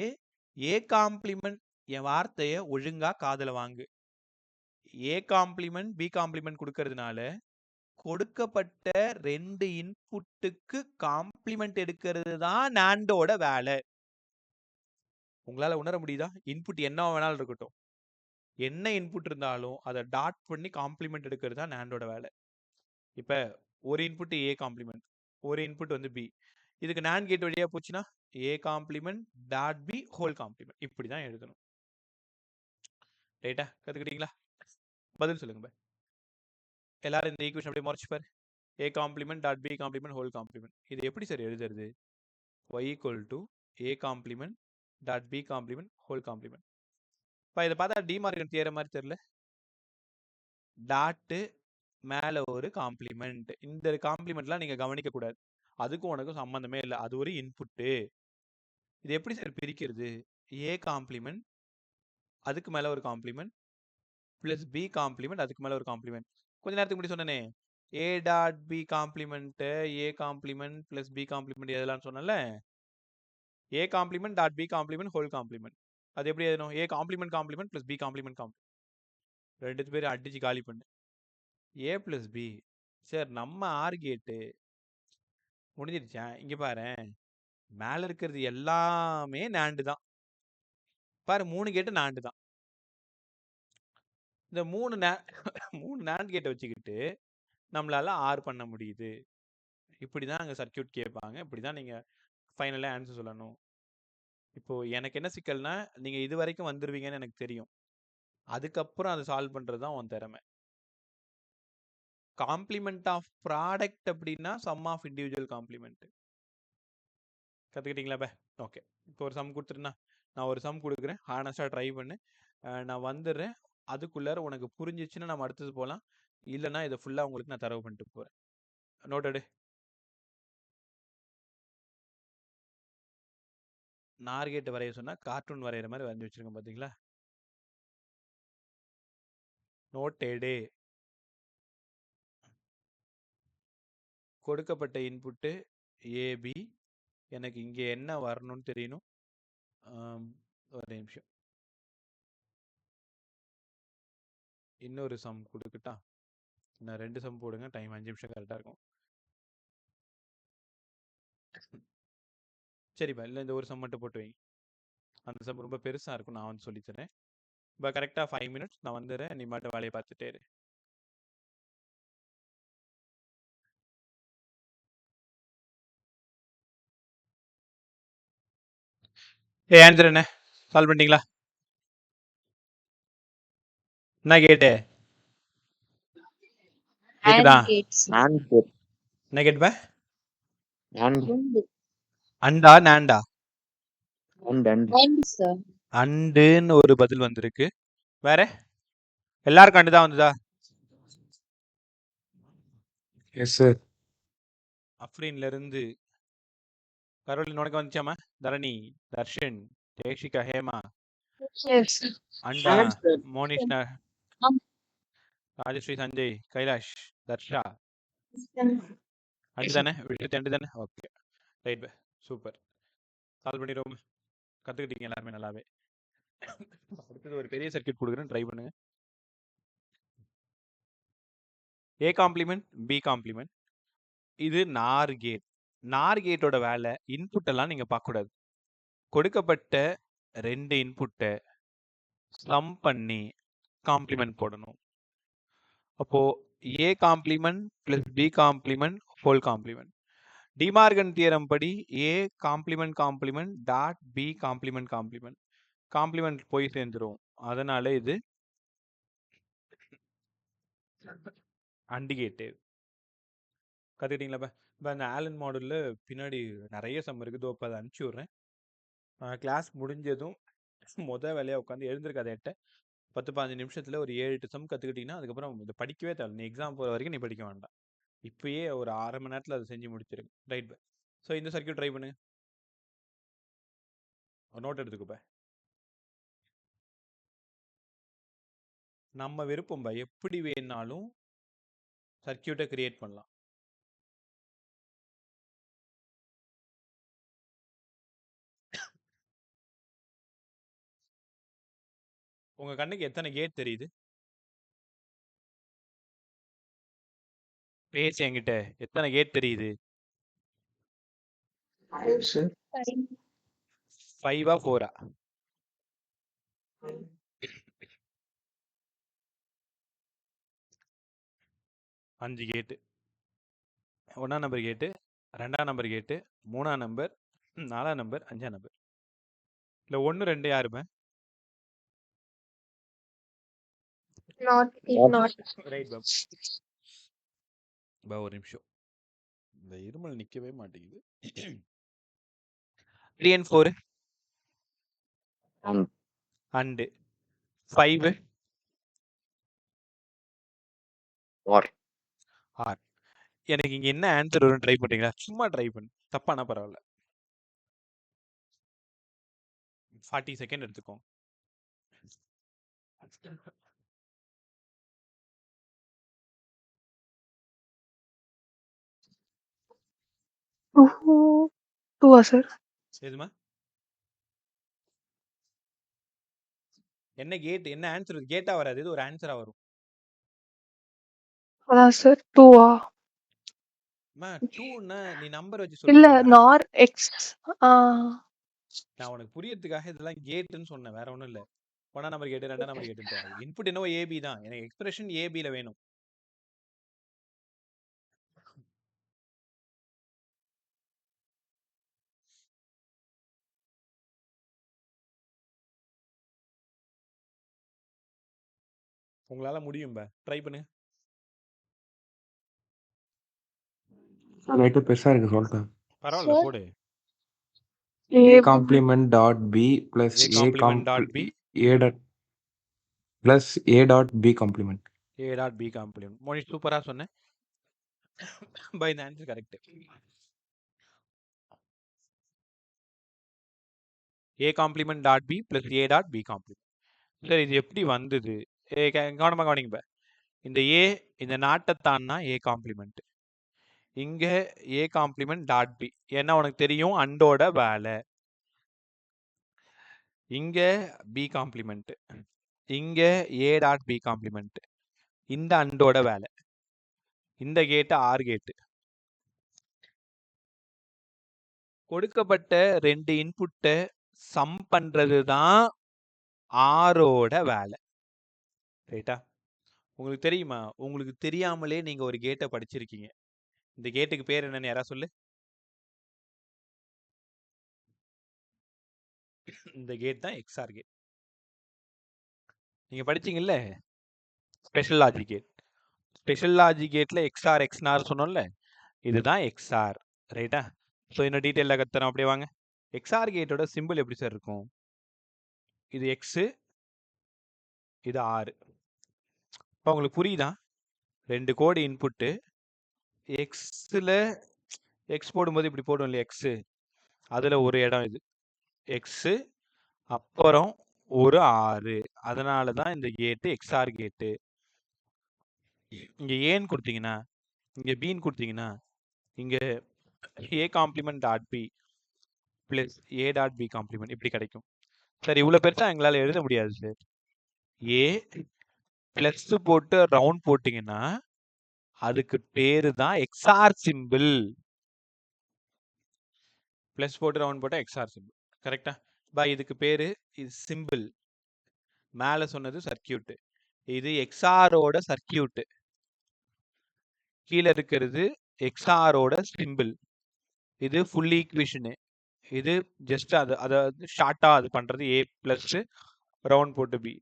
ஏ காம்ப்ளிமெண்ட். என் வார்த்தையை ஒழுங்கா காதுல வாங்கு. ஏ காம்ப்ளிமெண்ட் பி காம்ப்ளிமெண்ட் கொடுக்கறதுனால கொடுக்கப்பட்ட 2 இன்புட்டுக்கு காம்ப்ளிமெண்ட் எடுக்கிறது தான் நாண்டோட வேலை. உங்களால உணர முடியுதா? இன்புட் என்ன வேணாலும் இருக்கட்டும், என்ன இன்புட் இருந்தாலும் அதை டாட் பண்ணி காம்ப்ளிமெண்ட் எடுக்கிறது தான் நாண்டோட வேலை. இப்ப ஒரு இன்புட் ஏ காம்ப்ளிமெண்ட், ஒரு இன்புட் வந்து பி. இதுக்கு நாண்ட் கேட் வழியா போச்சுன்னா A complement dot B whole complement, இப்படி தான் எழுதணும். ரைட்டா? கத்துக்கிட்டீங்களா? பதில் சொல்லுங்க. எல்லாரும் இந்த ஈக்குவேஷன் அப்படியே முறைச்சு பாரு. A complement dot B complement whole complement. இது எப்படி சார் எழுதுறது? y equal to a complement dot B complement whole complement. இப்போ இதை பார்த்தா டிமார்கன் தியரம் மாதிரி தெரியல. டாட்டு மேலே ஒரு காம்ப்ளிமெண்ட். இந்த காம்ப்ளிமெண்ட்லாம் நீங்கள் கவனிக்க கூடாது, அதுக்கும் உனக்கும் சம்மந்தமே இல்லை, அது ஒரு இன்புட்டு. இது எப்படி சார் பிரிக்கிறது? ஏ காம்ப்ளிமெண்ட் அதுக்கு மேலே ஒரு காம்ப்ளிமெண்ட் ப்ளஸ் பி காம்ப்ளிமெண்ட் அதுக்கு மேலே ஒரு காம்ப்ளிமெண்ட். கொஞ்ச நேரத்துக்கு முன்னாடி சொன்னனே, A dot B complement A complement plus B complement எதெல்லாம் சொன்னல, A complement dot B complement whole complement. அது எப்படி எழுதணும்? A complement complement plus B complement complement 2 பேரும் அடிச்சு காலி பண்ணு. A plus B. சார் நம்ம ஆர் கேட்டு முடிஞ்சிருச்சா? இங்க பாரேன், மேல இருக்கிறது எல்லாமே நாண்டு தான். பாரு 3 கேட்டு நாண்டு தான். இந்த 3 நாண்ட் கேட்டை வச்சுக்கிட்டு நம்மளால ஆர் பண்ண முடியுது. இப்படிதான் அங்க சர்க்கியூட் கேட்பாங்க. இப்படிதான் நீங்க ஃபைனலா ஆன்சர் சொல்லணும். இப்போ எனக்கு என்ன சிக்கல்னா, நீங்க இது வரைக்கும் வந்துருவீங்கன்னு எனக்கு தெரியும். அதுக்கப்புறம் அதை சால்வ் பண்றது தான் உன் திறமை. காம்ப்ளிமெண்ட் ஆஃப் ப்ராடக்ட் அப்படின்னா சம் ஆஃப் இண்டிவிஜுவல் காம்ப்ளிமெண்ட். கற்றுக்கிட்டீங்களா? ஓகே. இப்போ ஒரு சம் கொடுத்துருந்தா, நான் ஒரு சம் கொடுக்குறேன், ஹானஸ்டாக ட்ரை பண்ணு. நான் வந்துடுறேன். அதுக்குள்ளார உனக்கு புரிஞ்சிச்சுன்னா நம்ம அடுத்தது போகலாம். இல்லைன்னா இதை ஃபுல்லாக உங்களுக்கு நான் தரவு பண்ணிட்டு போகிறேன். நோட்டடு. நார்கேட் வரைய சொன்னால் கார்ட்டூன் வரைகிற மாதிரி வரைஞ்சி வச்சுருக்கேன் பார்த்தீங்களா? நோட்டேடு. கொடுக்கப்பட்ட இன்புட்டு ஏபி. எனக்கு இங்கே என்ன வரணும்னு தெரியணும். ஒரு நிமிஷம், இன்னொரு சம் கொடுக்கட்டா? நான் 2 சம் போடுங்க, டைம் 5 நிமிஷம் கரெக்டாக இருக்கும். சரிப்பா, இல்லை இந்த ஒரு சம் மட்டும் போட்டு வைங்க. அந்த சம் ரொம்ப பெருசாக இருக்கும், நான் வந்து சொல்லித்தரேன். இப்போ கரெக்டாக 5 மினிட்ஸ் நான் வந்துடுறேன். நீ மட்டும் வேலையை பார்த்துட்டே இரு. ஆன்சர் என்ன சால்வ் பண்ணிட்டீங்களா? என்ன கேட்டு கேக்குதா? என்ன கேட்டுப்ப? அண்டா நாண்டா? அண்டுன்னு ஒரு பதில் வந்திருக்கு. வேற எல்லாருக்கும் அண்டு தான் வந்ததா? Yes sir. அஃப்ரீன்ல இருந்து கரோலின் உனக்கு வந்துச்சாமா? தரணி, தர்ஷன், ஜெயஷிகா, ஹேமா Yes. அண்டா, மோனிஷ், ராஜஸ்ரீ, சஞ்சய், கைலாஷ், தர்ஷா அண்டு தானே? விட்டு அண்டு தானே? Okay right. சூப்பர், சால்வ் பண்ணிடுவோம். கற்றுக்கிட்டீங்க எல்லாருமே நல்லாவே. அடுத்தது ஒரு பெரிய சர்க்கியூட் கொடுக்குறேன், ட்ரை பண்ணுங்க. A complement B complement. இது நார் கேட். நார் கேட்டோட வேலை இன்புட் எல்லாம் நீங்க பார்க்கக்கூடாது. கொடுக்கப்பட்ட 2 இன்புட்டை சம் பண்ணி காம்ப்ளிமெண்ட் போடணும். அப்போ A complement plus B complement whole complement. De Morgan theorem படி A complement complement dot B complement complement. Complement போய் சேர்ந்துரும். அதனால இது அண்டு கேட்டு. கற்றுக்கிட்டீங்களா? இப்போ அந்த ஆலன் மாடலில் பின்னாடி நிறைய சம் இருக்குது. இப்போ அதை அனுப்பிச்சி விட்றேன். கிளாஸ் முடிஞ்சதும் வேலையாக உட்காந்து எழுந்திருக்காத 10-15 நிமிஷத்தில் ஒரு 7-8 சம் கற்றுக்கிட்டிங்கன்னா அதுக்கப்புறம் இதை படிக்கவே தேவை. நீ எக்ஸாம் போகிற வரைக்கும் நீ படிக்க வேண்டாம். இப்பயே ஒரு 1/2 மணி நேரத்தில் அதை செஞ்சு முடிச்சிருங்க. ரைட். ஸோ இந்த சர்க்கியூட் ட்ரை பண்ணுங்க. நோட் எடுத்துக்கப்ப. நம்ம விருப்பம் எப்படி வேணாலும் சர்க்கியூட்டை கிரியேட் பண்ணலாம். உங்க கண்ணுக்கு எத்தனை கேட் தெரியுது? பேசு என்கிட்ட. எத்தனை கேட் தெரியுது? 5 4 5 கேட்டு. 1ஆம் நம்பர் கேட்டு, 2ஆம் நம்பர் கேட்டு, 3ஆம் நம்பர், 4ஆம் நம்பர், 5ஆம் நம்பர். இல்லை 1 2 யாருமே? ரைட் பா. ஒரு நிமிஷம், இந்த இருமல் நிக்கவே மாட்டேங்குது. 3 and 4 அண்டு 5 ஆர். எனக்கு இங்க என்ன ஆன்சர் வரும் ட்ரை பண்றீங்களா? சும்மா ட்ரை பண்ணு, தப்பானா பரவாயில்ல. 40 செகண்ட் எடுத்துக்கோங்க. Two, sir. எதுமா? என்ன கேட், என்ன ஆன்சர்? கேட்டா வராது, இது ஒரு ஆன்சரா வரும். அதான் சார் 2ஆ? அம்மா 2ன்னா நீ நம்பர் வச்சு இல்ல சொல்றியா? நார் எக்ஸ். நான் உனக்கு புரியறதுக்காக இதெல்லாம் கேட்டுன்னு சொன்னேன், வேற ஒண்ணும் இல்ல. 1ஆம் நம்பர் கேட்டு 2ஆம் நம்பர் கேட்டுன்னு தேவை. இன்புட் என்னவோ ஏபி தான், எனக்கு எக்ஸ்பிரஷன் ஏபில வேணும். உங்களால முடியும் பா, ட்ரை பண்ணுங்க. ரைட்டு பெருசா இருக்கு சொல்லிட்டேன். பரவாயில்ல போடு. A complement dot B plus A complement dot B A dot plus A dot B complement. A dot B complement. Monish சூப்பரா சொன்னேன். பை இந்த answer correct. A complement dot B plus A dot B complement. சரி, இது எப்படி வந்தது? கவனமா கவனிங்க. இந்த A இந்த நாட்டத்தான்னா A காம்ப்ளிமெண்ட். இங்க A காம்ப்ளிமெண்ட் டாட் B, ஏன்னா உனக்கு தெரியும் அண்டோட வேலை. இங்க B காம்ப்ளிமெண்ட், இங்க A டாட் B காம்ப்ளிமெண்ட், இந்த அண்டோட வேலை. இந்த கேட்டு ஆர் கேட்டு. கொடுக்கப்பட்ட 2 இன்புட்டை சம் பண்றது தான் ஆரோட வேலை. ரைட்டா? உங்களுக்கு தெரியுமா? உங்களுக்கு தெரியாமலே நீங்க ஒரு கேட்டை படிச்சிருக்கீங்க. இந்த கேட்டுக்கு பேர் என்னன்னு யாரா சொல்லு. இந்த கேட் தான் எக்ஸ்ஆர் கேட். நீங்க படிச்சீங்கல்ல, special logic gate. Special logic கேட்ல எக்ஸ்ஆர் எக்ஸ்னார் சொன்னோம்ல, இதுதான் எக்ஸ்ஆர். ரைட்டா? ஸோ இன்னும் டீட்டெயிலாக கத்துறோம். அப்படியே வாங்க. எக்ஸ்ஆர் கேட்டோட சிம்பிள் எப்படி சார் இருக்கும்? இது எக்ஸு, இது ஆறு. இப்போ உங்களுக்கு புரியுதா? 2 கோடு இன்புட்டு. எக்ஸில் எக்ஸ் போடும்போது இப்படி போடும் இல்லையா எக்ஸு, அதில் ஒரு இடம் இது எக்ஸு, அப்புறம் ஒரு ஆறு. அதனால தான் இந்த கேட்டு எக்ஸ்ஆர் கேட்டு. இங்கே ஏன்னு கொடுத்தீங்கன்னா, இங்கே பின்னு கொடுத்தீங்கன்னா, இங்கே A complement dot B plus A dot B complement இப்படி கிடைக்கும். சார் இவ்வளோ பெருசா எங்களால் எழுத முடியாது சார். ஏ பிளஸ் போட்டு ரவுண்ட் போட்டிங்கன்னா அதுக்கு பேரு தான் எக்ஸ்ஆர் சிம்பிள். பிளஸ் போட்டு ரவுண்ட் போட்டால் எக்ஸ்ஆர் சிம்பிள். கரெக்டா? பா இதுக்கு பேரு இது சிம்பிள். மேலே சொன்னது சர்க்கியூட்டு, இது எக்ஸ்ஆரோட சர்க்கியூட்டு. கீழே இருக்கிறது எக்ஸ்ஆரோட சிம்பிள். இது ஃபுல் ஈக்குவேஷனு. இது ஜஸ்ட் அதை ஷார்ட்டாக அது பண்ணுறது ஏ ப்ளஸ் ரவுண்ட் போட்டு பி.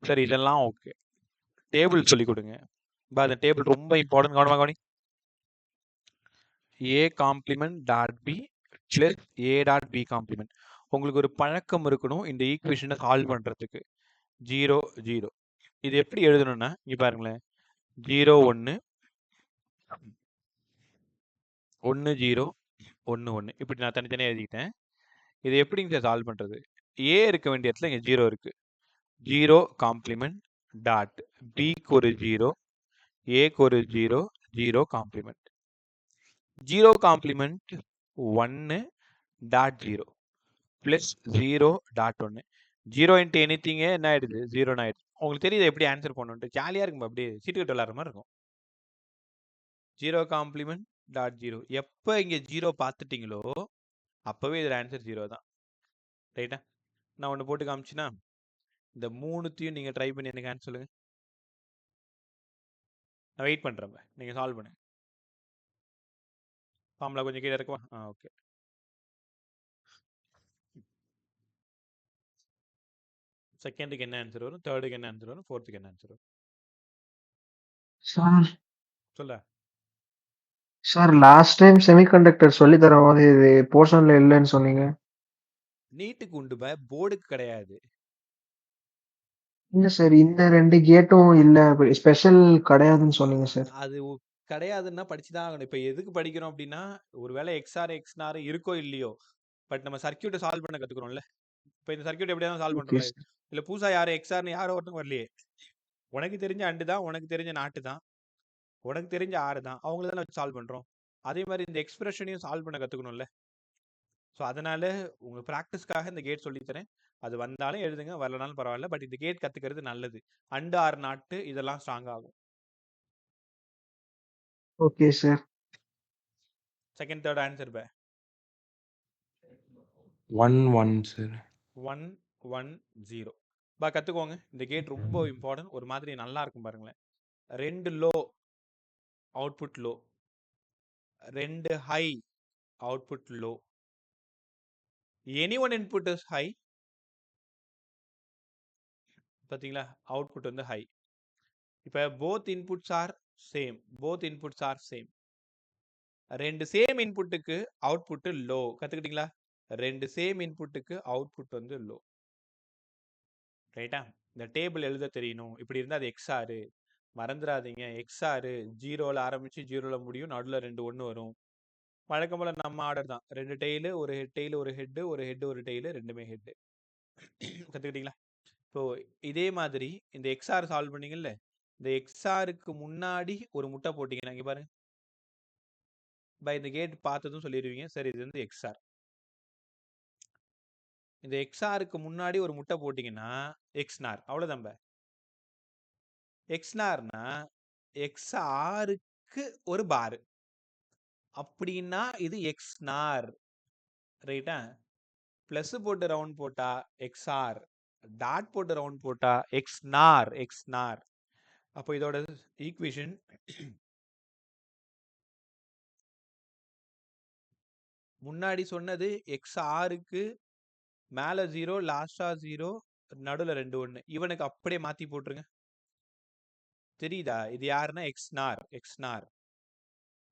சார் இதெல்லாம் ஓகே, டேபிள் சொல்லி கொடுங்க. பா அந்த டேபிள் ரொம்ப இம்பார்ட்டன்ட், கவனமாக கவனி. A complement dot B plus A dot B complement. உங்களுக்கு ஒரு பழக்கம் இருக்கணும் இந்த ஈக்குவேஷனை சால்வ் பண்ணுறதுக்கு. 0 0 இது எப்படி எழுதணும்னா இங்கே பாருங்களேன், 0 1 1 0 1 1 இப்படி நான் தனித்தனியாக எழுதிக்கிட்டேன். இது எப்படிங்க சார் சால்வ் பண்ணுறது? ஏ இருக்க வேண்டிய இடத்துல இங்கே 0 இருக்கு. 0 காம்ப்ளிமெண்ட் டாட் பிக்கு ஒரு 0, ஏக்கு ஒரு 0 0 complement. 0 complement 1 dot 0 plus 0 dot 1. 0 into anything என்ன ஆயிடுது? 0 ஆயிடுது. உங்களுக்கு தெரியுது எப்படி ஆன்சர் பண்ணணுன்ட்டு? ஜாலியாக இருக்கும், அப்படியே சீட்டு கட்டு விளாட்ற மாதிரி இருக்கும். 0 காம்ப்ளிமெண்ட் டாட் 0. எப்போ இங்கே 0 பார்த்துட்டீங்களோ அப்போவே இதில் ஆன்சர் 0 தான். ரைட்டா? நான் ஒன்று போட்டு காமிச்சுன்னா இந்த 3த்தையும் நீங்கள் ட்ரை பண்ணி எனக்கு ஆன்சர் சொல்லுங்கள். நான் வெயிட் பண்ணுறேன், நீங்கள் சால்வ் பண்ணுங்க. ஃபார்முலா கொஞ்சம் கீழே இருக்குவா? ஓகே. செகண்டுக்கு என்ன ஆன்சர் வரும், தேர்டுக்கு என்ன ஆன்சர் வரும், ஃபோர்த்துக்கு என்ன ஆன்சர் வரும்? சார் சொல்ல. சார் லாஸ்ட் டைம் செமிகண்டக்டர் சொல்லி தரும் போது இது போர்ஷன்ல இல்லைன்னு சொன்னீங்க. நீட்டுக்கு உண்டு பா, போர்டுக்கு கிடையாது. இல்ல சார், இந்த 2 கேட்டும் இல்ல, ஸ்பெஷல் கிடையாதுன்னு சொன்னீங்க சார். அது கிடையாதுன்னா படிச்சுதான் ஆகணும். இப்போ எதுக்கு படிக்கிறோம் அப்படின்னா, ஒருவேளை எக்ஸ்ஆர் எக்ஸ்னார் இருக்கோ இல்லையோ, பட் நம்ம சர்க்கியூட்டை சால்வ் பண்ண கத்துக்கிறோம்ல. இப்போ இந்த சர்க்கியூட் எப்படியா சால்வ் ஓகே பண்றோம்ல. சார். இல்ல புதுசா யாரும் எக்ஸ்ஆர்னு யாரோ ஒருத்தங்க வரலையே. உனக்கு தெரிஞ்ச அண்டு தான், உனக்கு தெரிஞ்ச நாட்டு தான், உனக்கு தெரிஞ்ச ஆறு தான், அவங்கள தானே சால்வ் பண்றோம். அதே மாதிரி இந்த எக்ஸ்பிரஷனையும் சால்வ் பண்ண கத்துக்கணும்ல. ஸோ அதனால உங்க ப்ராக்டிஸ்க்காக இந்த கேட் சொல்லித்தரேன். அது வந்தாலும் எழுதுங்க, வரலனாலும் பரவாயில்ல. பட் இந்த கேட் கத்துக்கிறது நல்லது. அண்டு ஆர் நாட்டு இதெல்லாம் ஸ்ட்ராங் ஆகும். Okay sir. Second third answer by 1-1 sir. 1 1 0 பா கத்துக்கோங்க. இந்த கேட் ரொம்ப இம்பார்ட்டன்ட். ஒரு மாதிரி நல்லா இருக்கும் பாருங்களேன். 2 low output low, 2 high output low, any one input is high. பார்த்தீங்களா, அவுட்புட் வந்து ஹை. இப்போ both inputs are same, both inputs are same. 2 same இன்புட்டுக்கு அவுட்புட் லோ. கத்துக்கிட்டீங்களா? 2 சேம் இன்புட்டுக்கு அவுட்புட் வந்து லோ. ரைட்டா? இந்த டேபிள் எழுத தெரியணும். இப்படி இருந்தால் அது எக்ஸ்ஆர். மறந்துடாதீங்க, எக்ஸ்ஆர் 0ல் ஆரம்பிச்சு 0ல் முடியும், நடுவில் 2 1 வரும். வழக்கம் போல நம்ம ஆர்டர் தான். 2 டெய்லு, ஒரு டெய்லு, ஒரு ஹெட்டு, ஒரு ஹெட்டு, ஒரு டெய்லு, ரெண்டுமே ஹெட்டு. கத்துக்கிட்டீங்களா? ஸோ இதே மாதிரி இந்த எக்ஸ்ஆர் சால்வ் பண்ணீங்கல்ல, இந்த எக்ஸ்ஆருக்கு முன்னாடி ஒரு முட்டை போட்டிங்கன்னா இங்கே பாருங்க, பை இந்த கேட் பார்த்ததும் சொல்லிடுவீங்க, சரி இது வந்து எக்ஸ்ஆர். இந்த எக்ஸ்ஆருக்கு முன்னாடி ஒரு முட்டை போட்டிங்கன்னா எக்ஸ்நார், அவ்வளோதான். பை எக்ஸ்நார்னா எக்ஸ்ஆருக்கு ஒரு பாரு அப்படின்னா இது எக்ஸ்நார். ரைட்டா? ப்ளஸ் போட்டு ரவுண்ட் போட்டா எக்ஸ்ஆர், டாட் போட்டு ரவுண்ட் போட்டா எக்ஸ்நார், எக்ஸ்நார். அப்போ இதோட ஈக்குவேஷன் முன்னாடி சொன்னது எக்ஸ்ஆருக்கு மேலே 0, லாஸ்டா 0, நடுவில் 2 1. இவனுக்கு அப்படியே மாற்றி போட்டுருங்க. தெரியுதா? இது யாருன்னா எக்ஸ்நார், எக்ஸ்நார்.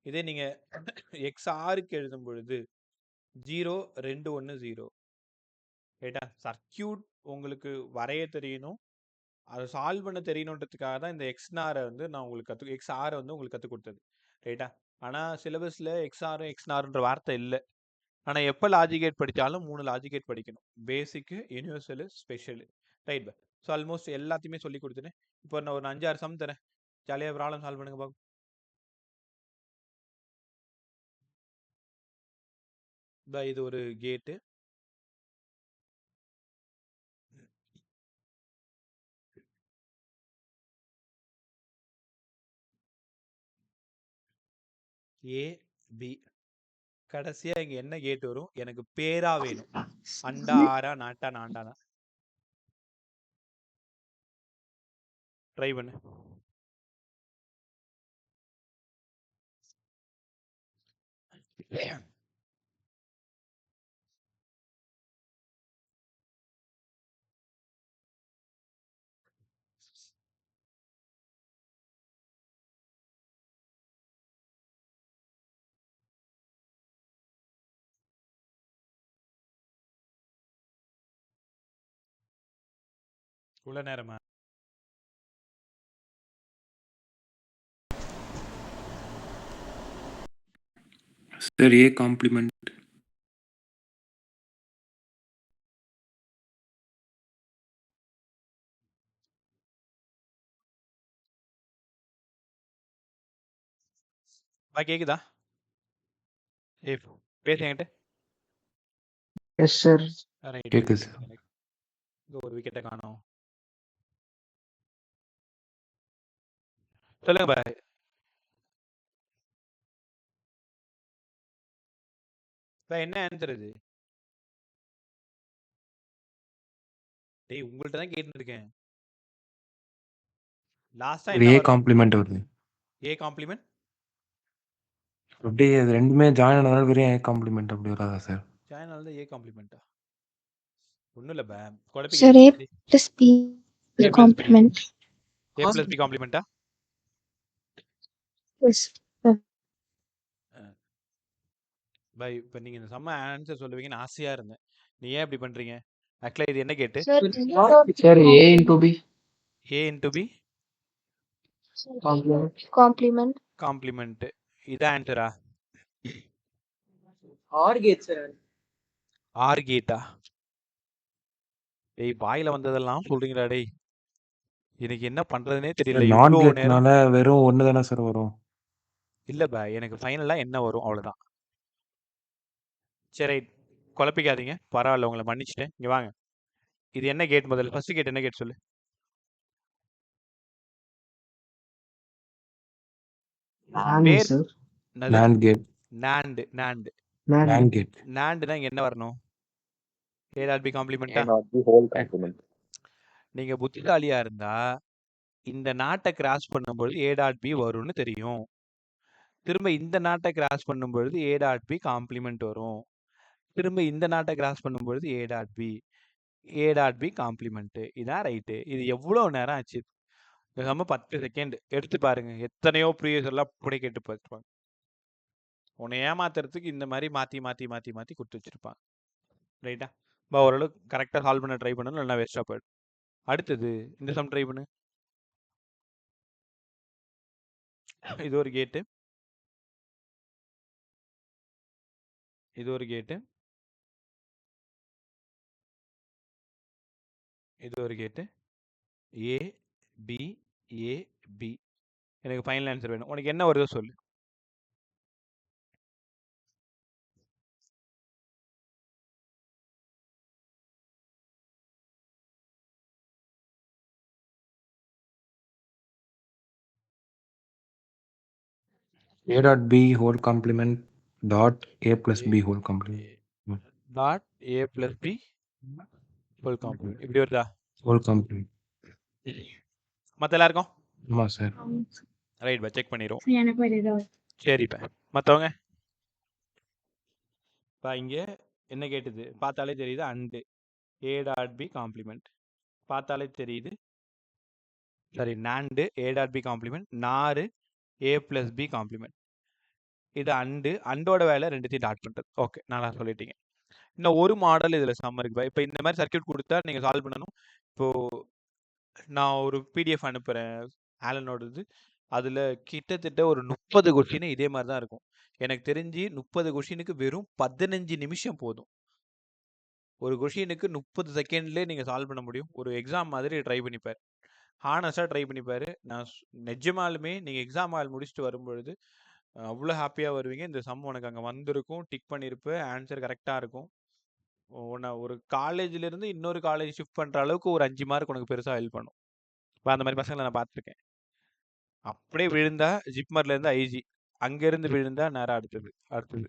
இதே நீங்கள் எக்ஸ்ஆருக்கு எழுதும் பொழுது 0 2 1 0. ரைட்டா? சர்க்கியூட் உங்களுக்கு வரைய தெரியணும், அதை சால்வ் பண்ண தெரியணுன்றதுக்காக தான் இந்த எக்ஸ்நாரை வந்து நான் உங்களுக்கு எக்ஸ்ஆரை வந்து உங்களுக்கு கற்றுக் கொடுத்தது. ரைட்டா? ஆனால் சிலபஸில் எக்ஸ்ஆரும் எக்ஸ்நார்ன்ற வார்த்தை இல்லை. ஆனால் எப்போ லாஜிகேட் படித்தாலும் 3 லாஜிகேட் படிக்கணும். Basic, universal, special. Right bye. So almost எல்லாத்தையுமே சொல்லி கொடுத்துட்டேன். இப்போ நான் ஒரு 5-6 சம் தரேன், ஜாலியாக ப்ராப்ளம் சால்வ் பண்ணுங்க பாப்போம். இது ஒரு கேட்டு. ஏ பி, கடைசியாக இங்கே என்ன கேட் வரும்? எனக்கு பேரா வேணும். அண்டா ஆரா நாட்டா நாண்டானா? ட்ரை பண்ணு. இவ்வளோ நேரமா? Sir A complement. கேக்குதா? ஏ பேச என்கிட்ட. Yes sir. கேக்குது சார். இங்கே ஒரு விக்கெட்டை காணோம். சொல்லுங்க பாய். என்ன ஆன்சர் இது? டேய் உங்கள்கிட்ட தான் கேட்டுட்டு இருக்கேன். லாஸ்டா ஏ என்ன வரும்? காம்ப்ளிமெண்ட் வருது. A complement. அப்படியே அது ரெண்டுமே ஜாயின் ஆனதால வெறும் ஏ காம்ப்ளிமெண்ட் அப்படி வராதா சார்? ஜாயின் ஆனது ஏ காம்ப்ளிமெண்டா? ஒன்றும் இல்லை பே, Sir, குழப்பிக்கிறீங்க. A plus B A plus B. complement. A plus B காம்ப்ளிமெண்டா? Yes. பை இப்போ நீங்கள் இந்த செம்ம ஆன்சர் சொல்லுவீங்கன்னு ஆசையாக இருந்தேன். நீ ஏன் இப்படி பண்ணுறீங்க? ஆக்சுவலாக இது என்ன gate? Sir, sir A into B A into B complement. Complement. Complement. இதான் ஆன்சரா? Or gate sir. ஆர் கேட்டா? டேய் வாயில வந்ததெல்லாம் சொல்றீங்களா டேய்? எனக்கு என்ன பண்றதுனே தெரியல. நான் இவ்வளோ நேரம் கேட்னால வெறும் ஒன்று தானே சார் வரும். இல்ல பா, எனக்கு ஃபைனலா என்ன வரும் அவ்வளவுதான். சரி ரைட். குழப்பிக்காதீங்க. பரவாயில்ல, உங்கள மன்னிச்சுட்டேன். இங்க வாங்க. இது என்ன கேட் முதல்ல? ஃபர்ஸ்ட் கேட் என்ன கேட் சொல்லு? NAND பேர் சார். என்னது? NAND gate. NAND. NAND. NAND gate. NANDனா இங்க என்ன வரணும்? A dot B A காம்ப்ளிமெண்டா? dot B whole complement. நீங்க புத்திசாலியா இருந்தா இந்த நாட்டை கிராஸ் பண்ணும்பொழுது A dot B வரும்னு தெரியும். திரும்ப இந்த நாட்டை கிராஸ் பண்ணும்பொழுது A dot B காம்ப்ளிமெண்ட் வரும். திரும்ப இந்த நாட்டை கிராஸ் பண்ணும்பொழுது A dot B. A dot B complement. இதான் ரைட்டு. இது எவ்வளவு நேரம் ஆச்சு? பேசாம 10 செகண்ட் எடுத்து பாருங்க. எத்தனையோ ப்ரீவியஸ் எல்லாம் அப்படியே கேட்டு பார்த்துப்பாங்க. உன்னை ஏமாத்துறதுக்கு இந்த மாதிரி மாத்தி மாத்தி மாத்தி மாத்தி கொடுத்து வச்சிருப்பாங்க. ரைட்டா? ஓரளவுக்கு கரெக்டாக சால்வ் பண்ண ட்ரை பண்ணணும், இல்லைன்னா வேஸ்ட்டாக போயிடும். அடுத்தது இந்த சம் ட்ரை பண்ணு. இது ஒரு கேட்டு, இது ஒரு கேட்டு, இது ஒரு கேட்டு. ஏ பி ஏ பி. எனக்கு ஃபைனல் ஆன்சர் வேணும். உனக்கு என்ன வருதோ சொல்லு. A dot B whole complement dot A plus B whole complement. Dot A plus B full complement. இப்படி வருதா? Whole complement. மற்ற எல்லாருக்கும் ஆமா சார். ரைட் பா, செக் பண்ணிடுவோம். எனக்கு வருதோ? சரிப்பா. மற்றவங்க இப்போ இங்கே என்ன கேட்டுது? பார்த்தாலே தெரியுது and A dot B complement. பார்த்தாலே தெரியுது. சரி, NAND A dot B complement, NOR A plus B complement. இது அண்டு, அண்டோட வேலை ரெண்டுத்தையும் டாட் பண்ணுறது. ஓகே, நல்லா சொல்லிட்டீங்க. இன்னும் ஒரு மாடல் இதில் சம்ம இருக்குப்பா. இப்போ இந்த மாதிரி சர்க்கியூட் கொடுத்தா நீங்கள் சால்வ் பண்ணணும். இப்போது நான் ஒரு பிடிஎஃப் அனுப்புகிறேன் ஆலனோடது. அதில் கிட்டத்தட்ட ஒரு 30 கொஷின் இதே மாதிரி தான் இருக்கும். எனக்கு தெரிஞ்சு 30 கொஷினுக்கு வெறும் 15 நிமிஷம் போதும். ஒரு கொஷினுக்கு 30 செகண்ட்லேயே நீங்கள் சால்வ் பண்ண முடியும். ஒரு எக்ஸாம் மாதிரி ட்ரை பண்ணிப்பார். ஹானஸ்டாக ட்ரை பண்ணிப்பார். நான் நிஜமாலுமே நீங்கள் எக்ஸாம் ஹால் முடிச்சுட்டு வரும்பொழுது அவ்வளோ ஹாப்பியாக வருவீங்க. இந்த சம் உனக்கு அங்கே வந்திருக்கும், டிக் பண்ணியிருப்பேன், ஆன்சர் கரெக்டாக இருக்கும். உன்னை ஒரு காலேஜ்லேருந்து இன்னொரு காலேஜ் ஷிஃப்ட் பண்ணுற அளவுக்கு ஒரு 5 மார்க் உனக்கு பெருசாக ஹெல்ப் பண்ணும். இப்போ அந்த மாதிரி பசங்களை நான் பார்த்துருக்கேன். அப்படியே விழுந்தா ஜிப்மர்லேருந்து ஐஜி, அங்கேருந்து விழுந்தா நேராக அடுத்தது அடுத்தது.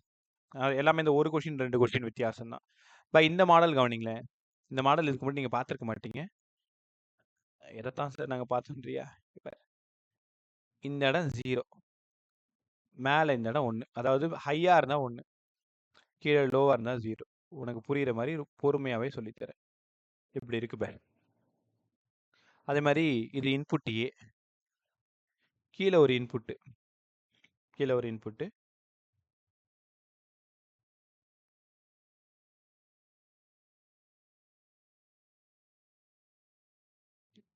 எல்லாமே இந்த ஒரு கொஷின் 2 கொஷின் வித்தியாசம் தான். இப்போ இந்த மாடல் கவனிங்களேன். இந்த மாடல் இதுக்கு முன்னாடி நீங்கள் பார்த்துருக்க மாட்டீங்க. எதைத்தான் சார் நாங்கள் பார்த்தோன்றியா? இப்போ இந்த இடம் 0, மேலே இந்த இடம் 1. அதாவது ஹையாக இருந்தால் 1, கீழே லோவாக இருந்தால் 0. உனக்கு புரிகிற மாதிரி பொறுமையாகவே சொல்லித்தரேன். இப்படி இருக்கு பாரு. அதே மாதிரி இது இன்புட் ஏ, கீழே ஒரு இன்புட்டு, கீழே ஒரு இன்புட்டு,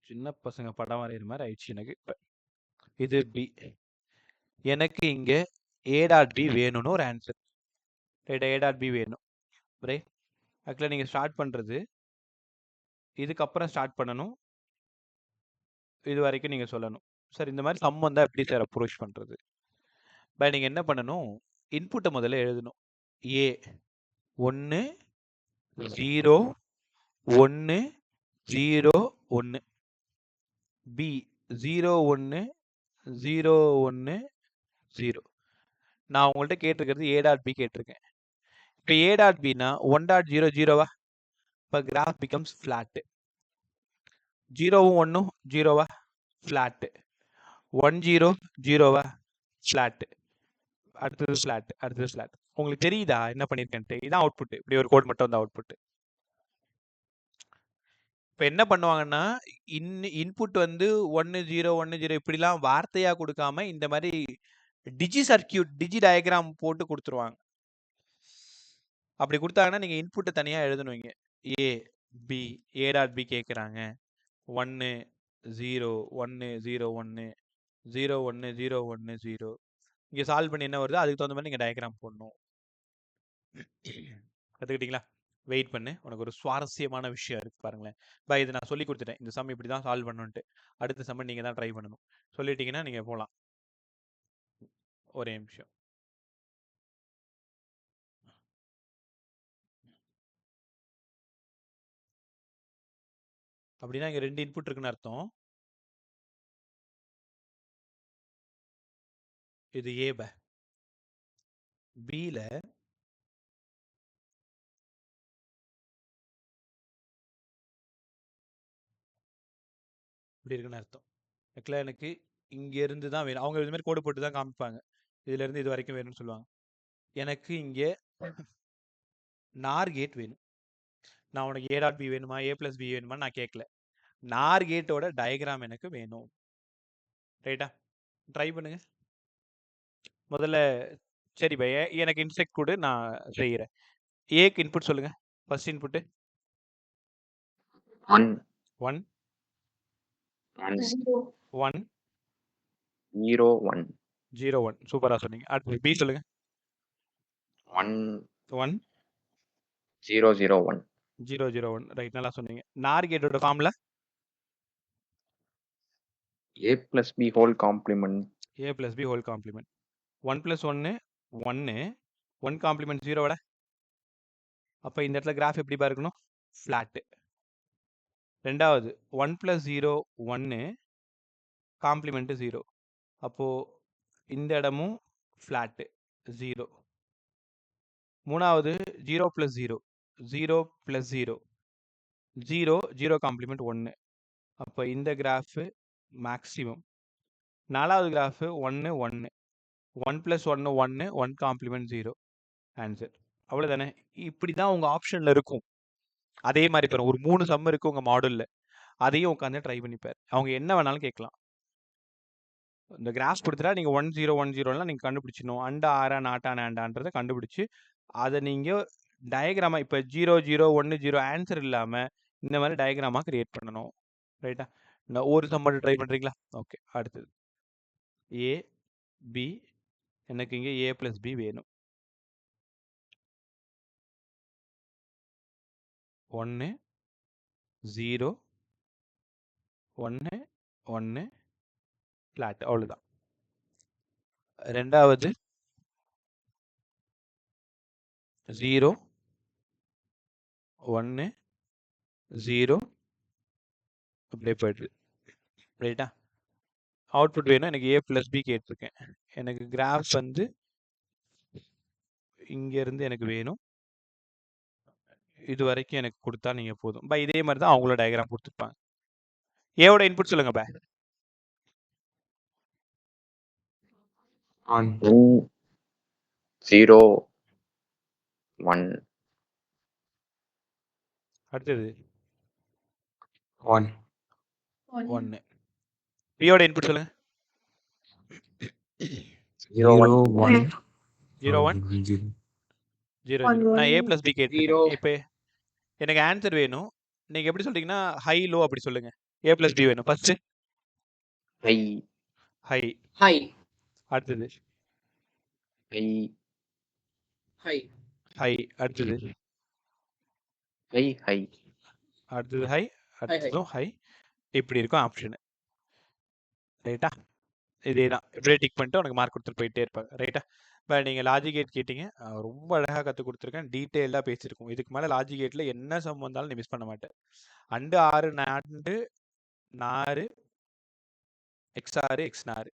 சின்ன பசங்க படம் வரைகிற மாதிரி ஆயிடுச்சு எனக்கு. இப்போ இது பி. எனக்கு இங்கே ஏ டாட் பி வேணும்னு ஒரு ஆன்சர். ரைட்டா? ஏ டாட் பி வேணும். ரைட்? ஆக்சுவலாக நீங்கள் ஸ்டார்ட் பண்ணுறது இதுக்கப்புறம் ஸ்டார்ட் பண்ணணும். இது வரைக்கும் நீங்கள் சொல்லணும். சார் இந்த மாதிரி சம் வந்தால் எப்படி சார் அப்ரோச் பண்ணுறது? பட் நீங்கள் என்ன பண்ணணும், இன்புட்டை முதல்ல எழுதணும். ஏ 1 0 1 0 1, பி 0 1 0 1 0. நான் உங்கள்கிட்ட கேட்டிருக்கிறது ஏ டாட் பி கேட்டிருக்கேன். இப்போ ஏ டாட் பினா 1.0 0வா? இப்போ கிராஃப் பிகம்ஸ் ஃப்ளாட்டு. 0வும் 1ம் 0வா? ஃப்ளாட்டு. 1 0 0வா? ஃப்ளாட்டு. அடுத்தது ஃப்ளாட், அடுத்தது ஃப்ளாட். உங்களுக்கு தெரியுதா என்ன பண்ணியிருக்கேன்ட்டு? இதான் அவுட்புட். இப்படி ஒரு கோட் மட்டும் வந்து அவுட்புட். இப்போ என்ன பண்ணுவாங்கன்னா, இன்புட் வந்து 1 0 1 0 இப்படிலாம் வார்த்தையாக கொடுக்காம இந்த மாதிரி டிஜி சர்க்கியூட், டிஜி டயக்ராம் போட்டு கொடுத்துருவாங்க. அப்படி கொடுத்தாங்கன்னா நீங்கள் இன்புட்டை தனியாக எழுதணுங்க. ஏ பி, ஏ டாட் பி கேட்குறாங்க. 1 0 1 0 1 0 1 0 1 0. இங்கே சால்வ் பண்ணி என்ன வருதோ அதுக்கு தகுந்த மாதிரி நீங்கள் டயக்ராம் போடணும். கற்றுக்கிட்டீங்களா? வெயிட் பண்ணு, உனக்கு ஒரு சுவாரஸ்யமான விஷயம் இருக்குது பாருங்களேன். இது நான் சொல்லி கொடுத்துட்டேன். இந்த சம் இப்படி தான் சால்வ் பண்ணணுன்ட்டு. அடுத்த சம் நீங்கள் தான் ட்ரை பண்ணணும். சொல்லிட்டீங்கன்னா நீங்கள் போகலாம். ஒரே நிமிஷம். அப்படின்னா இங்க 2 இன்புட் இருக்குன்னு அர்த்தம். இது A Bல இப்படி இருக்குன்னு அர்த்தம். ஆக்சுவலா எனக்கு இங்க இருந்து தான் வேணும். அவங்க இது மாதிரி கோடு போட்டு தான் காமிப்பாங்க. இதுல இருந்து இது வரைக்கும் வேணும்னு சொல்லுவாங்க. எனக்கு இங்க நார் கேட் வேணும். நான் உனக்கு A டாட் B வேணுமா A பிளஸ் B வேணுமா நான் கேட்கல. நார் கேட்டோட டயக்ராம் எனக்கு வேணும். ரைட்டா? ட்ரை பண்ணுங்க. முதல்ல சரி பை எனக்கு இன்ஸ்ட்ரக்ட் கொடு, நான் செய்கிறேன். ஏக்கு இன்புட் சொல்லுங்க. ஃபர்ஸ்ட் இன்புட்டு 1 1 1 1 0 1 0 1 சூப்பரா சொன்னீங்க. அடுத்து பி சொல்லுங்க. 1 1 0 0 1 0 0 1 ரைட், நல்லா சொன்னீங்க. நார் கேட்டோட formula a plus b whole complement A plus B whole complement. 1 + 1 1 1 complement 0 விட. அப்போ இந்த இடத்துல கிராஃப் எப்படி இருக்கணும்? ஃப்ளாட்டு. ரெண்டாவது 1 + 0 1 காம்ப்ளிமெண்ட் 0. அப்போ இந்த இடமும் ஃப்ளாட்டு 0. மூணாவது 0 + 0 0 + 0 0 0 காம்ப்ளிமெண்ட் 1. அப்போ இந்த கிராஃப் மேக்ஸிமம். நாலாவது கிராஃப் 1 1 1 + 1 1 1 காம்ப்ளிமெண்ட் 0 ஆன்சர். அவ்வளோதானே? இப்படி தான் உங்கள் ஆப்ஷனில் இருக்கும். அதே மாதிரி பாருங்க, ஒரு 3 சம் இருக்குது உங்கள் மாடலில். அதையும் உட்காந்து ட்ரை பண்ணிப்பார். அவங்க என்ன வேணாலும் கேட்கலாம். இந்த கிராஃப் கொடுத்துட்டா நீங்கள் 1 0 1 0லாம் நீங்கள் கண்டுபிடிச்சிடணும். அண்டா ஆரா நாட்டா நேண்டான்றதை கண்டுபிடிச்சி அதை நீங்கள் டயக்ராமா இப்போ 0 0 1 0 ஆன்சர் இல்லாமல் இந்த மாதிரி டயக்ராமாக கிரியேட் பண்ணணும். ரைட்டா? நான் ஒரு சம் மட்டும் ட்ரை பண்ணுறீங்களா? ஓகே, அடுத்தது A B. எனக்கு இங்கே A + B வேணும். 1 0 1 1 ஃப்ளாட். அவ்வளோதான். ரெண்டாவது 0 1 0 அப்படியே போய்ட்டு. ரைட்டா? அவுட்புட் வேணும். எனக்கு A + B கேட்டிருக்கேன். எனக்கு கிராஃப் வந்து இங்கேருந்து எனக்கு வேணும். இது வரைக்கும் எனக்கு கொடுத்தா நீங்கள் போதும். பை இதே மாதிரி தான் அவங்களோட டயக்ராம் கொடுத்துருப்பாங்க. ஏவோட இன்புட் சொல்லுங்க பை. 2 0 1 அடுத்தது 1 1. பியோட இன்புட் சொல்லுங்க. 0 1 0 1 0 1 0 0 1 0. நான் A 1 + B கேட்டிருக்கேன். இப்போ எனக்கு ஆன்சர் வேணும். நீங்கள் எப்படி சொல்றீங்கன்னா ஹை லோ அப்படி சொல்லுங்க. A + B வேணும். First high high. high அடுத்தது high high ஹை. அடுத்தது high high அடுத்தது ஹை. அடுத்ததும் ஹை. இப்படி இருக்கும் ஆப்ஷனு. ரைட்டா? இதே தான். இப்படியே டிக் பண்ணிட்டு உனக்கு மார்க் கொடுத்துட்டு போயிட்டே இருப்பாங்க. ரைட்டா? இப்போ நீங்கள் லாஜிக் கேட் கேட்டிங்க. ரொம்ப அழகாக கற்றுக் கொடுத்துருக்கேன். டீட்டெயிலாக பேசியிருக்கோம். இதுக்கு மேலே லாஜிக் கேட்டில் என்ன சம் வந்தாலும் நீ மிஸ் பண்ண மாட்டேன். And 6 நாண்டு 4 XR X4